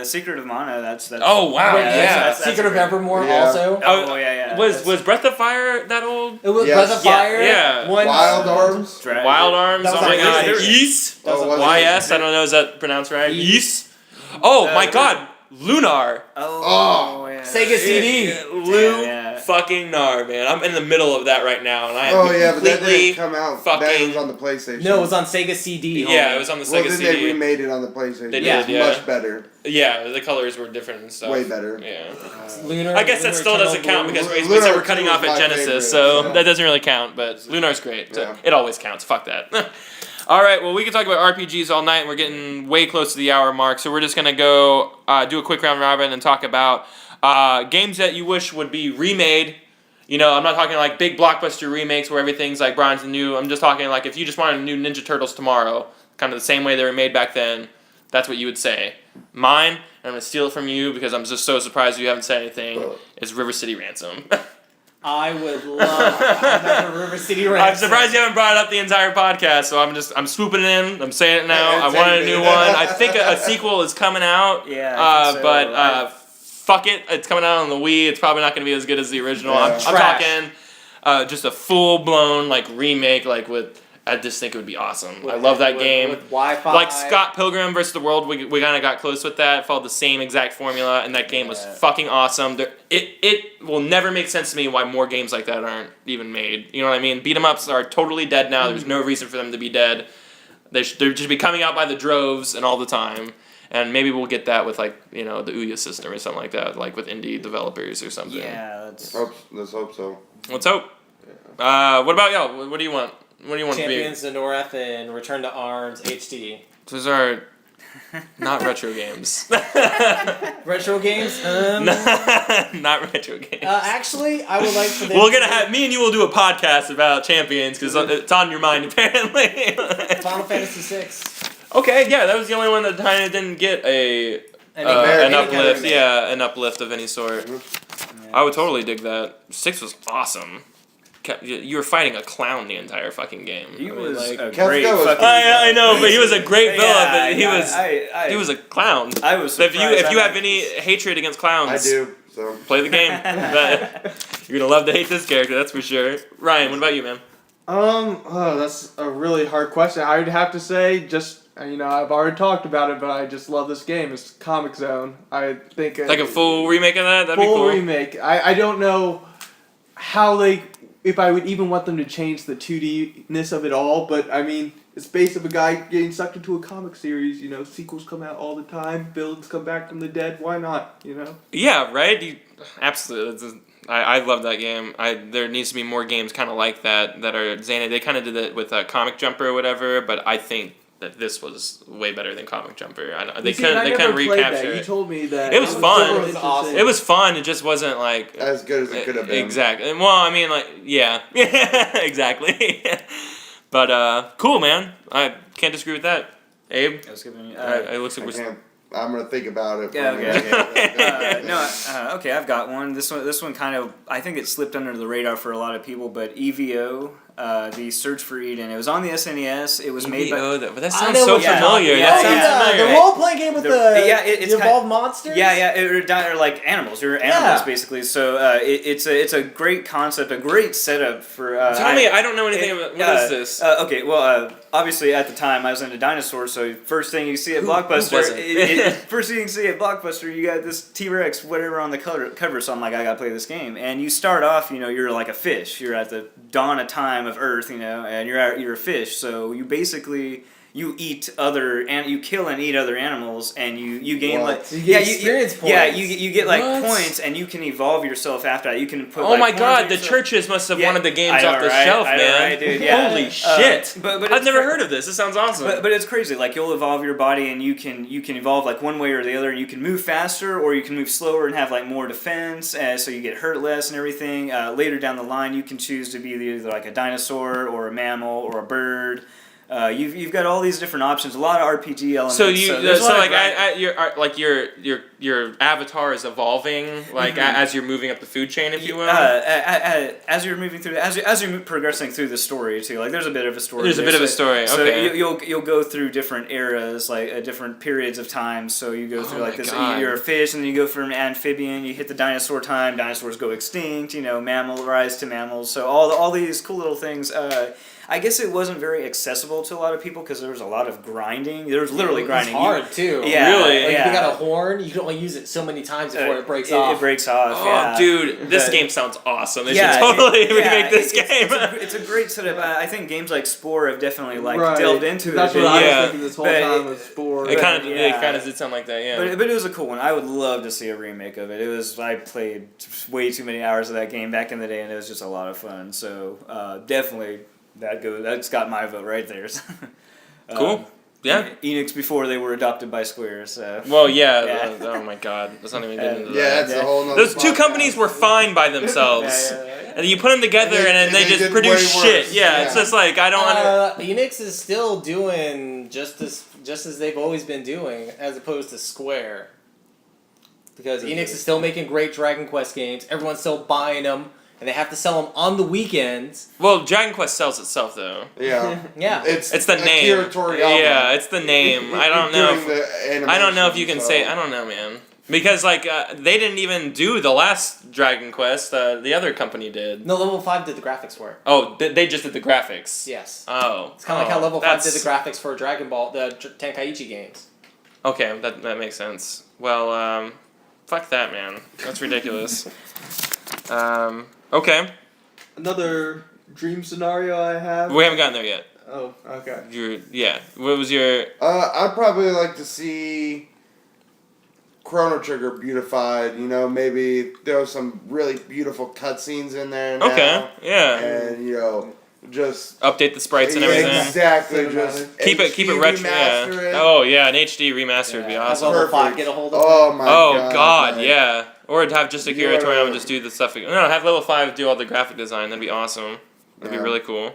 E: Secret of Mana. That's.
A: Oh wow!
B: Wait,
A: Yeah.
E: that's
B: Secret of
E: great.
B: Evermore
D: Yeah.
B: also.
E: Oh yeah.
A: Was Breath of Fire that old?
B: It was
D: Yes.
B: Breath of Fire.
A: Yeah.
B: One,
D: Wild Arms?
A: Wild Arms.
B: That was
A: Oh my
B: on
A: god.
B: PlayStation.
A: Ys.
D: Oh, was it?
A: YS. I don't know. Is that pronounced right? Ys. Oh my god. Lunar.
E: Oh yeah.
B: Sega CD.
A: Lu
E: Yeah.
A: fucking Nar, man. I'm in the middle of that right now, and I am
D: Oh, yeah, but that
A: completely
D: didn't come out. That
A: fucking.
D: was on the PlayStation.
B: No, it was on Sega CD.
A: Yeah, it was on the
D: Well,
A: Sega
D: then
A: CD.
D: they remade it on the PlayStation.
A: They
B: did,
D: It's
A: yeah.
D: much better.
A: Yeah, the colors were different and stuff.
D: Way better.
A: Yeah.
B: Lunar.
A: I guess that
B: Lunar
A: still doesn't
B: Eternal
A: count
B: Blue.
A: because we
D: Lunar
A: said we're
D: 2
A: cutting
D: was
A: off at
D: my
A: Genesis,
D: favorite,
A: so
D: so-
A: that doesn't really count. But Lunar's great. So
D: Yeah.
A: it always counts. Fuck that. All right. Well, we can talk about RPGs all night. We're getting way close to the hour mark, so we're just gonna go do a quick round robin and talk about games that you wish would be remade. I'm not talking like big blockbuster remakes where everything's like bronze and new. I'm just talking like if you just wanted a new Ninja Turtles tomorrow, kind of the same way they were made back then, that's what you would say. Mine, and I'm going to steal it from you because I'm just so surprised you haven't said anything, is River City Ransom.
B: I would love another River City Ransom.
A: I'm surprised you haven't brought it up the entire podcast, so I'm swooping it in. I'm saying it now. I wanted a new one. I think a sequel is coming out.
E: Yeah, I think so.
A: But fuck it. It's coming out on the Wii. It's probably not going to be as good as the original.
D: Yeah.
A: I'm talking just a full-blown like remake like with I just think it would be awesome. I love that game.
B: With Wi-Fi.
A: Like Scott Pilgrim vs. the World, we kind of got close with that. Followed the same exact formula, and that game was fucking awesome. It will never make sense to me why more games like that aren't even made. You know what I mean? Beat 'em ups are totally dead now. There's no reason for them to be dead. They're just be coming out by the droves and all the time. And maybe we'll get that with like the Ouya system or something like that, like with indie developers or something.
E: Yeah, that's.
D: Let's hope so.
A: Let's hope. What about y'all? What do you want? What do you want
B: Champions of the North and Return to Arms HD.
A: Those are not retro games.
B: Retro games?
A: Not retro games.
B: Actually, I would like for them
A: We're gonna have me and you will do a podcast about Champions because it's on your mind apparently.
B: Final Fantasy VI.
A: Okay, yeah, that was the only one that kind of didn't get an
B: Any
A: uplift.
B: kind of-
A: Yeah, an uplift of any sort. I would totally dig that. 6 was awesome. You were fighting a clown the entire fucking game.
E: He
A: I mean,
E: was
A: like,
E: a
D: Kefka
E: great
D: was-
E: fucking.
A: I know, but he was a great villain. But he was
E: I
A: he was a clown.
E: I was.
A: If
E: surprised.
A: you have any hatred against clowns,
D: I do. So
A: play the game. You're gonna love to hate this character, that's for sure. Ryan, what about you, man?
C: That's a really hard question. I would have to say, I've already talked about it, but I just love this game. It's Comic Zone. I think
A: Like a full remake of that? That'd be
C: full
A: cool.
C: remake. I don't know how if I would even want them to change the 2D-ness of it all, but I mean, it's based of a guy getting sucked into a comic series. Sequels come out all the time. Villains come back from the dead. Why not?
A: Yeah, right? Absolutely. I love that game. There needs to be more games kind of like that are zany. They kind of did it with Comic Jumper or whatever, but I think that this was way better than Comic Jumper. They couldn't recapture
C: You
A: it.
C: told me that.
A: It was fun.
B: It was awesome.
A: It was fun. It just wasn't like
D: as good as it could have been.
A: Exactly. Well, I mean, like, yeah, exactly. But cool, man. I can't disagree with that. Abe,
E: I was giving you.
A: it looks like
D: I
A: we're.
D: can't. I'm gonna think about it.
E: Yeah,
A: okay.
E: Okay, I've got one. This one kind of, I think it slipped under the radar for a lot of people, but EVO, The Search for Eden. It was on the SNES. It was made by.
A: But that
B: I
A: sounds
B: know
A: so
B: what you're
A: familiar.
E: talking
A: That
E: about.
A: sounds
E: Yeah,
A: familiar.
B: The role-playing game with
E: it's
B: the evolved monsters.
E: Or like animals. You're animals basically. So it's a great concept, a great setup for.
A: Tell me, I don't know anything about. What is this?
E: Okay, well, obviously at the time I was into dinosaurs, so first thing you see at Blockbuster, first thing you see at Blockbuster, you got this T-Rex, whatever on the cover. So I'm like, I gotta play this game. And you start off, you're like a fish. You're at the dawn of time of Earth, and you're a fish. So you basically. You you kill and eat other animals, and you gain
B: So you get experience points.
E: Yeah, you get like
A: What?
E: points, and you can evolve yourself after that. You can put.
A: Oh my
E: horns
A: God!
E: on
A: The
E: yourself.
A: churches must have wanted the games
E: I know,
A: off the
E: right?
A: shelf,
E: I know,
A: man.
E: right, dude, yeah.
A: Holy shit!
E: But
A: I've
E: it's
A: never heard of this. This sounds awesome.
E: But it's crazy. Like you'll evolve your body, and you can evolve like one way or the other. And you can move faster, or you can move slower and have like more defense, so you get hurt less and everything. Later down the line, you can choose to be either like a dinosaur or a mammal or a bird. You've got all these different options. A lot of RPG elements.
A: Your avatar is evolving as you're moving up the food chain, if you will.
E: As you're moving through, as you're progressing through the story too. Like there's a bit of a story.
A: There's a bit of a story.
E: So
A: Okay.
E: you'll go through different eras, like different periods of time. So you go through like this.
A: God.
E: You're a fish, and then you go from amphibian. You hit the dinosaur time. Dinosaurs go extinct. Mammal rise to mammals. So all these cool little things. I guess it wasn't very accessible to a lot of people because there was a lot of grinding. There was literally grinding.
B: It's hard too.
E: Yeah,
A: Really?
B: Like
E: yeah.
B: if you got a horn, you can only use it so many times before it breaks off.
E: It breaks off.
A: Oh,
E: yeah.
A: dude, this
E: But-
A: game sounds awesome. They
E: Yeah,
A: should totally remake
E: yeah,
A: this
E: it's-
A: game.
E: It's a great setup. I think games like Spore have definitely
C: Right.
E: delved into
C: That's
E: it.
C: what I
A: Yeah.
C: was thinking this whole
E: But
C: time was Spore.
A: It kind of
E: Yeah.
A: did sound like that, yeah.
E: But it was a cool one. I would love to see a remake of it. I played way too many hours of that game back in the day, and it was just a lot of fun. So definitely that's got my vote right there.
A: Cool. Yeah.
E: Enix before they were adopted by Square. So.
A: Well, yeah.
E: Yeah.
A: Oh my God. Let's not even get into
D: Yeah,
A: that.
D: that's a whole nother
A: Those two
D: podcast.
A: companies were fine by themselves.
E: Yeah.
A: And you put them together and then they just
D: did
A: produce
D: way
A: shit.
D: worse.
A: Yeah, it's
D: Yeah.
A: just like, I don't
B: Enix is still doing just as they've always been doing, as opposed to Square. Because Enix is still making great Dragon Quest games. Everyone's still buying them, and they have to sell them on the weekends.
A: Well, Dragon Quest sells itself though.
D: Yeah.
B: Yeah.
A: It's the name.
D: Akira Toriyama.
A: Yeah, it's the name. I don't know.
D: Doing the
A: I don't know if you
D: animation,
A: can
D: so-
A: say. I don't know, man. Because they didn't even do the last Dragon Quest. The other company did.
B: No, Level 5 did the graphics for it.
A: Oh, they just did the graphics.
B: Yes.
A: Oh.
B: It's kind of like how Level 5 did
A: that's-
B: the graphics for Dragon Ball, the Tenkaichi games.
A: Okay, that makes sense. Well, fuck that, man. That's ridiculous. Okay,
C: Another dream scenario I have.
A: we haven't gotten there yet.
C: Oh, okay.
A: What was your?
D: I'd probably like to see Chrono Trigger beautified. Maybe there was some really beautiful cutscenes in there. Now,
A: Okay, yeah.
D: And just
A: Update the sprites and
D: Yeah,
A: everything.
D: Exactly.
C: Cinematic.
D: Just
A: Keep it
D: HD
A: retro.
D: remaster
A: Yeah.
D: it.
A: Oh yeah, an HD remaster would be
B: Have
A: awesome.
B: Level 5
D: Perfect.
B: get a hold of
D: Oh
B: it.
D: my
A: Oh God,
D: like,
A: yeah. Or have just Akira
D: You
A: Toriyama
D: wanna-
A: just do the stuff. No, have Level 5 do all the graphic design. That'd be awesome. That'd be
D: Yeah.
A: really cool.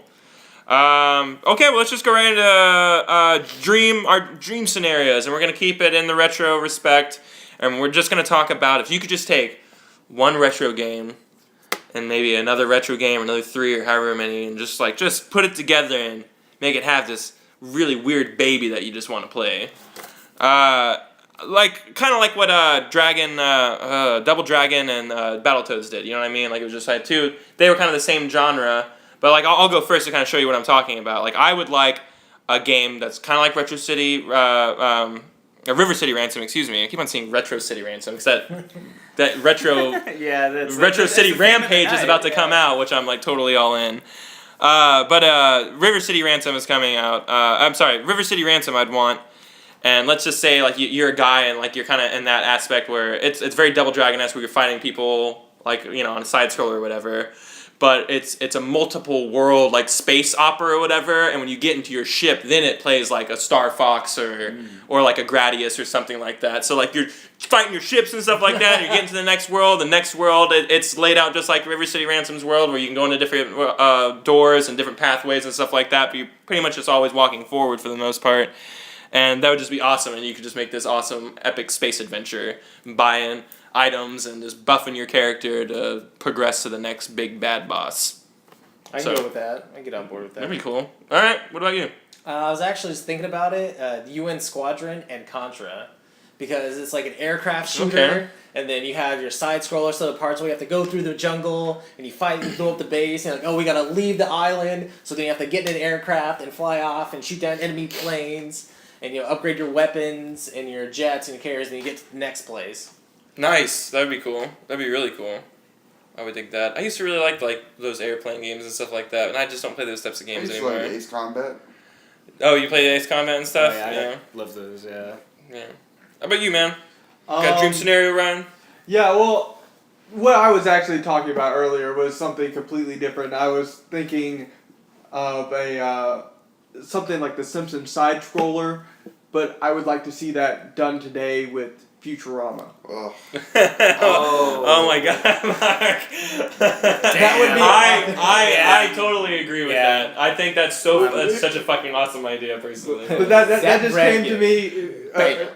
A: Okay, well, let's just go right into our dream scenarios, and we're gonna keep it in the retro respect, and we're just gonna talk about if you could just take one retro game, and maybe another retro game, or another 3 or however many, and just put it together and make it have this really weird baby that you just want to play. Kind of like what Double Dragon and Battletoads did. You know what I mean? Like it was just like two. They were kind of the same genre, but like I'll go first to kind of show you what I'm talking about. Like I would like a game that's kind of like Retro City, River City Ransom. Excuse me. I keep on saying Retro City Ransom because that retro.
E: Yeah, that's
A: Retro
E: that's
A: City
E: the theme of the
A: Rampage is
E: night,
A: about to
E: yeah.
A: come out, which I'm like totally all in. But River City Ransom is coming out. I'm sorry, River City Ransom I'd want. And let's just say like you're a guy and like you're kind of in that aspect where it's very Double Dragon-esque where you're fighting people like on a side scroller or whatever. But it's a multiple world like space opera or whatever, and when you get into your ship, then it plays like a Star Fox or like a Gradius or something like that. So like you're fighting your ships and stuff like that, and you're getting to the next world. The next world, it's laid out just like River City Ransom's world, where you can go into different doors and different pathways and stuff like that. But you're pretty much just always walking forward for the most part. And that would just be awesome, and you could just make this awesome epic space adventure, buying items and just buffing your character to progress to the next big bad boss.
B: I can go with that. I can get on board with that.
A: That'd be cool. All right, what about you?
B: I was actually just thinking about it, UN Squadron and Contra, because it's like an aircraft shooter,
A: Okay.
B: and then you have your side scroller, so the parts where you have to go through the jungle, and you fight and blow up the base, and like, oh, we gotta leave the island, so then you have to get in an aircraft and fly off and shoot down enemy planes, and upgrade your weapons and your jets and your carriers, and you get to the next place.
A: Nice. That'd be cool. That'd be really cool. I would think that. I used to really like those airplane games and stuff like that, and I just don't play those types of
D: I
A: games
D: used to
A: anymore.
D: like Ace Combat.
A: Oh, you play Ace Combat and stuff?
E: Oh, yeah,
A: Yeah.
E: I love those. Yeah.
A: Yeah. How about you, man? Got a dream scenario, Ryan?
C: Yeah, well, what I was actually talking about earlier was something completely different. I was thinking of a something like the Simpsons side scroller, but I would like to see that done today with Futurama.
D: Ugh.
A: Oh my God, Mark.
B: That would be-
A: I totally agree with
E: Yeah.
A: that. I think that's such a fucking awesome idea, personally.
C: But that
B: Zach
C: just came to
B: Bracken.
C: me.
B: Right.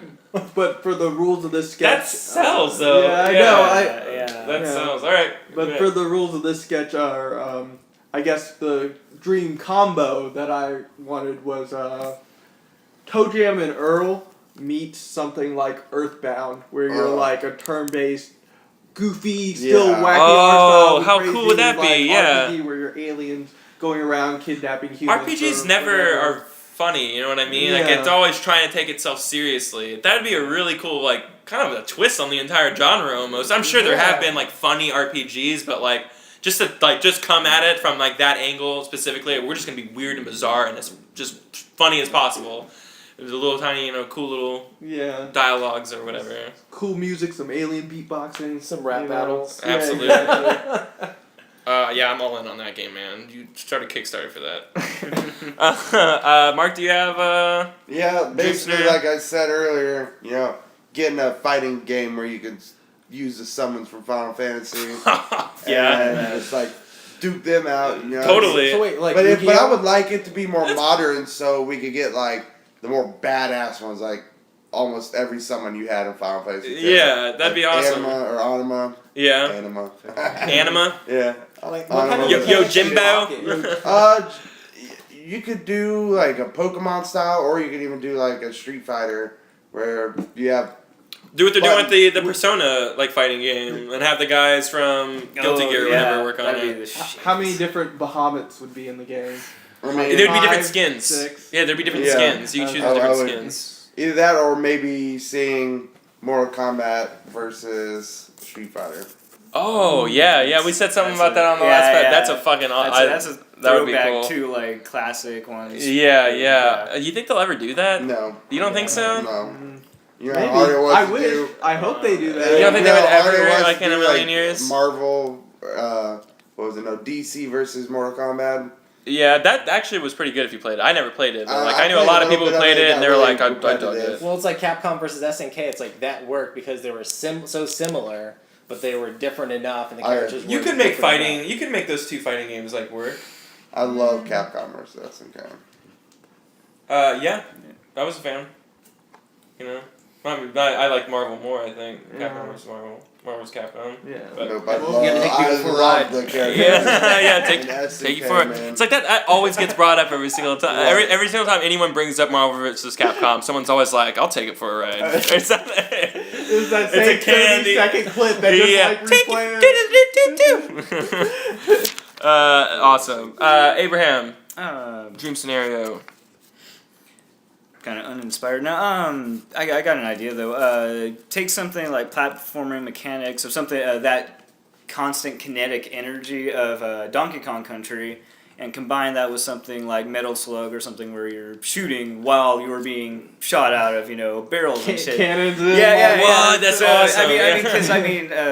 C: But for the rules of this sketch,
A: That sells, though.
C: Yeah, I
A: Yeah.
C: know.
E: Yeah.
A: That
C: Yeah.
A: sounds alright.
C: But for the rules of this sketch are, I guess the dream combo that I wanted was Toe Jam and Earl meet something like Earthbound, where you're
D: Oh.
C: like a turn-based, goofy, still
D: Yeah.
C: wacky
A: Oh,
C: art style,
A: how
C: crazy,
A: cool would that be?
C: like,
A: Yeah.
C: RPG where you're aliens going around kidnapping humans.
A: RPGs
C: or
A: never
C: whatever.
A: are funny, you know what I mean? Like,
C: Yeah.
A: it's always trying to take itself seriously. That'd be a really cool, like, kind of a twist on the entire genre almost. I'm sure there have
B: Yeah.
A: been, like, funny RPGs, but, like, just to, like, just come at it from, like, that angle specifically, we're just gonna be weird and bizarre and as just funny as possible. There's a little tiny, cool little
C: Yeah.
A: dialogues or whatever.
C: Cool music, some alien beatboxing,
B: Some rap
C: you know.
B: battles.
C: Yeah,
A: Absolutely.
C: exactly.
A: Yeah, I'm all in on that game, man. You start a Kickstarter for that. Mark, do you have
D: Yeah, basically,
A: scenario?
D: like I said earlier, getting a fighting game where you can use the summons from Final Fantasy.
A: Yeah.
D: And just like duke them out.
A: Totally.
B: So wait, like,
D: But I
B: Yu-Gi-Oh?
D: would like it to be more modern, so we could get like the more badass ones, like almost every summon you had in Final Fantasy. X.
A: Yeah, that'd be awesome.
D: Anima or Anima.
A: Yeah.
D: Anima.
A: Anima.
D: Yeah.
B: Like, what kind of
A: Yo,
B: mechanics are you
A: Jimbo.
B: talking?
D: You could do like a Pokemon style, or you could even do like a Street Fighter, where you have.
A: Do what they're doing with
D: But-
A: the Persona like fighting game, and have the guys from Guilty Gear or whatever work on
E: that'd be
A: it.
E: the shit.
C: How many different Bahamuts would be in the game?
D: I mean,
A: There'd be different
C: 5,
A: skins.
C: 6.
A: Yeah, there'd be different
D: Yeah.
A: skins. You can choose
C: I
A: different
D: would-
A: skins.
D: either that, or maybe seeing Mortal Kombat versus Street Fighter.
A: Oh yeah, we said something
E: That's
A: about that on the
E: yeah,
A: last.
E: yeah.
A: That's a fucking.
E: That's a
A: that would be
E: throwback
A: cool.
E: to like classic ones.
A: Yeah. You think they'll ever do that?
D: No.
A: You don't think so?
D: No. You know
C: Maybe.
D: how hard it was
C: I
D: to
C: wish.
D: do.
C: I hope they do that.
A: You don't think they would
D: how hard
A: ever,
D: it was
A: like,
D: to
A: in a
D: do,
A: million years?
D: Marvel, what was it? No, DC versus Mortal Kombat.
A: Yeah, that actually was pretty good if you played it. I never played it, but like
D: I
A: I knew a
D: played
A: lot
D: a
A: of people who
D: little bit of
A: played
D: it,
A: it, and they
D: got
A: were
D: really
A: like, I dug
D: competitive.
A: it.
B: Well, it's like Capcom versus SNK. It's like that worked because they were so similar, but they were different enough, and the characters.
A: You
B: were
A: could make
B: different
A: fighting.
B: enough.
A: You could make those two fighting games like work.
D: I love Capcom versus SNK.
A: Yeah, I was a fan. You know, I like Marvel more. I think Capcom versus Marvel. Marvel's Capcom.
C: Yeah.
A: But-
D: Nope, I
B: We're
D: love,
B: gonna take you
D: I
B: for a
D: love
B: ride.
D: the character.
A: Yeah, take
D: And
A: take you
D: SNK,
A: for it.
D: man.
A: It's like that always gets brought up every single time.
D: Yeah.
A: Every single time anyone brings up Marvel vs. Capcom, someone's always like, "I'll take it for a ride." Or something.
C: It was that
A: It's
C: same
A: a candy.
C: 30-second clip that just
A: Yeah.
C: like
A: Take
C: replayed.
A: Awesome. Abraham,
E: Um,
A: dream scenario.
E: kind of uninspired. Now, I got an idea though. Take something like platforming mechanics or something that constant kinetic energy of Donkey Kong Country, and combine that with something like Metal Slug or something where you're shooting while you're being shot out of barrels and shit.
C: Cannons.
E: Yeah.
A: What? That's
E: so,
A: awesome.
E: Because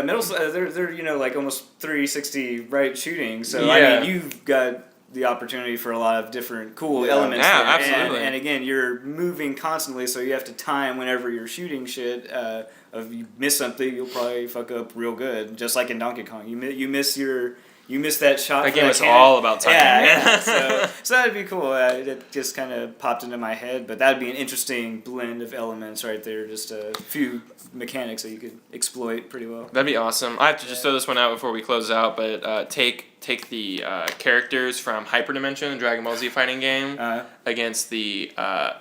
E: Metal Slug, they're like almost 360 right shooting. So
A: Yeah.
E: you've got the opportunity for a lot of different cool
D: Yeah.
E: elements.
A: Yeah,
E: there.
A: absolutely.
E: And again, you're moving constantly, so you have to time whenever you're shooting shit. If you miss something, you'll probably fuck up real good. Just like in Donkey Kong, you miss your you missed that shot.
A: That
E: for
A: game is
E: cannon.
A: all about timing.
E: Yeah. So that'd be cool. It just kind of popped into my head, but that'd be an interesting blend of elements right there. Just a few mechanics that you could exploit pretty well.
A: That'd be awesome. I have to just throw this one out before we close out, but take the characters from Hyperdimension, the Dragon Ball Z fighting game, against the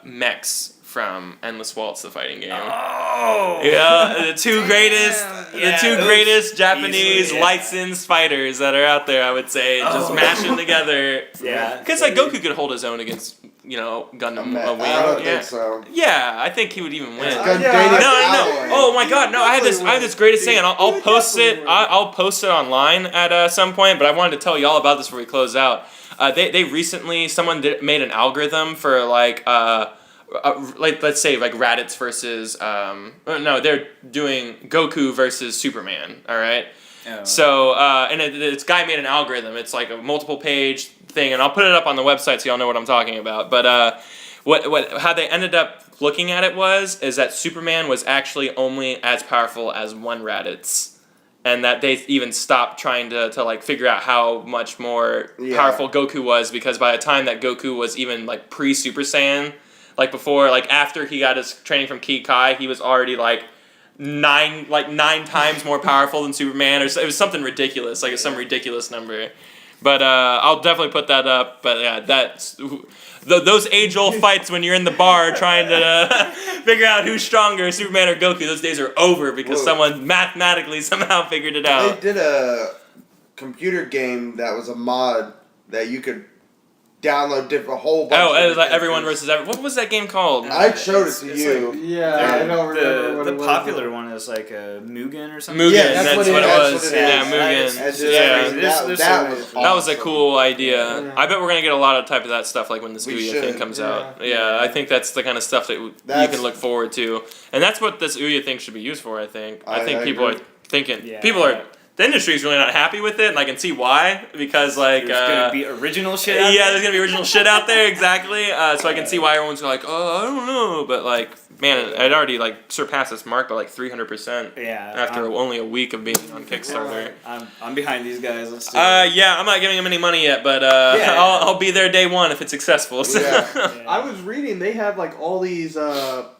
A: mechs from Endless Waltz, the fighting game.
E: Oh.
A: Yeah, the two greatest Japanese
E: easily,
A: licensed fighters that are out there, I would say, just mash them together.
E: Yeah.
A: Because like Goku could hold his own against Gundam
D: I
A: Wing.
D: don't
A: Yeah.
D: think so.
A: Yeah, I think he would even win.
D: Gun
C: Yeah,
D: dating
A: No.
D: Alloy.
A: Oh my God, no! I have this greatest thing, and I'll post it. I'll post it online at some point. But I wanted to tell you all about this before we close out. They recently made an algorithm for like let's say like Raditz versus no, they're doing Goku versus Superman. All right.
E: Oh.
A: So and this guy made an algorithm. It's like a multiple page thing, and I'll put it up on the website so y'all know what I'm talking about. But how they ended up looking at it is that Superman was actually only as powerful as one Raditz, and that they even stopped trying to like figure out how much more powerful Goku was, because by the time that Goku was even like pre Super Saiyan, like before, like after he got his training from Ki Kai, he was already like nine times more powerful than Superman, or it was something ridiculous, like some ridiculous number. But I'll definitely put that up. But yeah, that's those age-old fights when you're in the bar trying to figure out who's stronger, Superman or Goku. Those days are over because someone mathematically somehow figured it out.
D: They did a computer game that was a mod that you could download a whole bunch.
A: Oh, it was like
D: different
A: everyone
D: characters.
A: versus everyone. What was that game called?
D: I showed it to
E: It's
D: you.
E: like-
C: Yeah, I don't remember what
E: the
C: it was.
E: popular one is like a Mugen or something.
A: Mugen.
D: Yeah,
A: that's what it
D: that's
A: was.
D: what it
A: Yeah,
D: is.
A: Mugen.
D: And just
A: Yeah.
D: like,
E: There's
D: that
E: so
D: was
E: many.
A: That was a
D: awesome.
A: cool idea.
C: Yeah.
A: I bet we're gonna get a lot of type of that stuff like when this
D: We
A: Ouya thing
D: should,
A: comes
C: yeah.
A: out. Yeah, I think that's the kind of stuff that you
D: That's-
A: can look forward to, and that's what this Ouya thing should be used for. I think. I think
D: I
A: people
D: agree.
A: are thinking.
E: Yeah.
A: People are. The industry's really not happy with it, and I can see why. Because like,
E: There's gonna be original shit out
A: yeah,
E: there.
A: there's gonna be original shit out there, exactly. So I can see why everyone's like, oh, I don't know, but like, man, it already like surpassed this mark by like 300%
E: Yeah.
A: after only a week of being on Kickstarter.
E: I'm behind these guys. Let's do it.
A: Yeah, I'm not giving them any money yet, but
E: Yeah.
A: I'll be there day one if it's successful. So.
D: Yeah.
C: I was reading they have like all these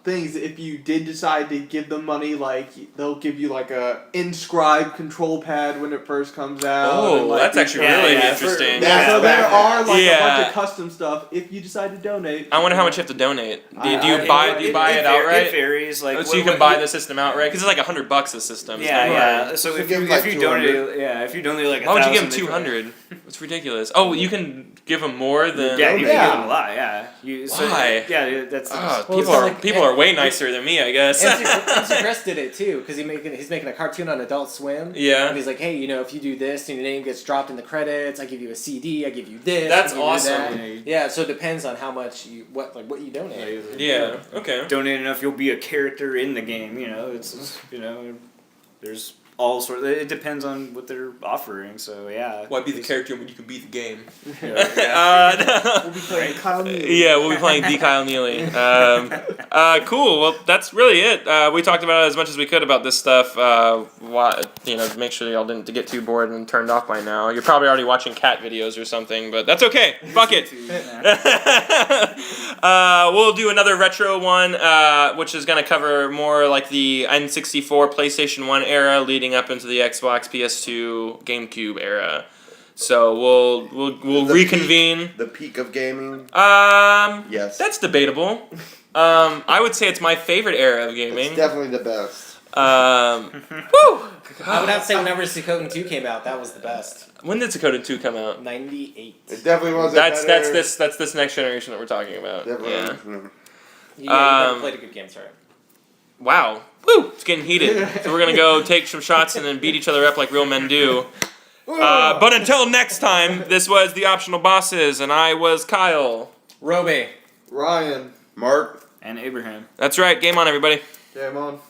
C: things. If you did decide to give them money, like they'll give you like a inscribed control pad when it first comes out.
A: Oh,
C: and, like,
A: that's actually
E: Yeah,
A: really
E: yeah,
A: interesting.
D: that-
C: So there are like a
A: Yeah.
C: bunch of custom stuff if you decide to donate.
A: I wonder how much you have to donate. Do you
C: I-
A: buy
C: it-
A: do you buy it outright?
E: It varies. Like
A: So you can buy the system outright because it's like $100 a system.
E: Yeah,
A: Isn't it?
E: yeah. So
D: So
E: if
D: give
E: you
D: them, like,
E: if you
D: 200.
E: donate, if you donate like
A: Why would you give
E: 1,000,
A: them
E: they probably-
A: 200? It's ridiculous. Oh, you can give them more than.
E: Yeah, you
C: Yeah.
E: can give them a lot. Yeah.
A: Why?
E: Yeah, that's.
A: Ah,
B: Well, it's
A: people are
B: like-
A: people are way nicer than me, I guess.
B: MC Crest did it too, because he's making a cartoon on Adult Swim.
A: Yeah.
B: And he's like, hey, if you do this and your name gets dropped in the credits, I give you a CD, I give you this.
A: That's
B: I give you
A: awesome.
B: that. Yeah, so it depends on how much what you donate.
A: Yeah. Okay.
E: Donate enough, you'll be a character in the game. It's there's all sorts. It depends on what they're offering. So yeah.
A: Why be the character when you can be the game?
E: Yeah.
C: We'll be playing Kyle Neal.
A: Yeah, we'll be playing D. Kyle Neely. Cool. Well, that's really it. We talked about it as much as we could about this stuff. Make sure y'all didn't get too bored and turned off by now. You're probably already watching cat videos or something, but that's okay. Fuck it. We'll do another retro one, which is going to cover more like the N64, PlayStation 1 era, leading up into the Xbox, PS2, GameCube era. So we'll
D: The
A: reconvene.
D: The peak of gaming. Yes.
A: That's debatable. I would say it's my favorite era of gaming.
D: It's definitely the best.
A: Woo!
B: I would have to say whenever Suikoden 2 came out, that was the best.
A: When did Suikoden 2 come out?
B: 98.
D: It definitely was.
A: That's this next generation that we're talking about.
D: Definitely.
A: Yeah.
B: You never
A: Um,
B: played a good game, sorry.
A: Wow. Woo! It's getting heated. So we're gonna go take some shots and then beat each other up like real men do. But until next time, this was the Optional Bosses, and I was Kyle.
B: Robe.
C: Ryan.
D: Mark.
E: And Abraham.
A: That's right. Game on, everybody.
C: Game on.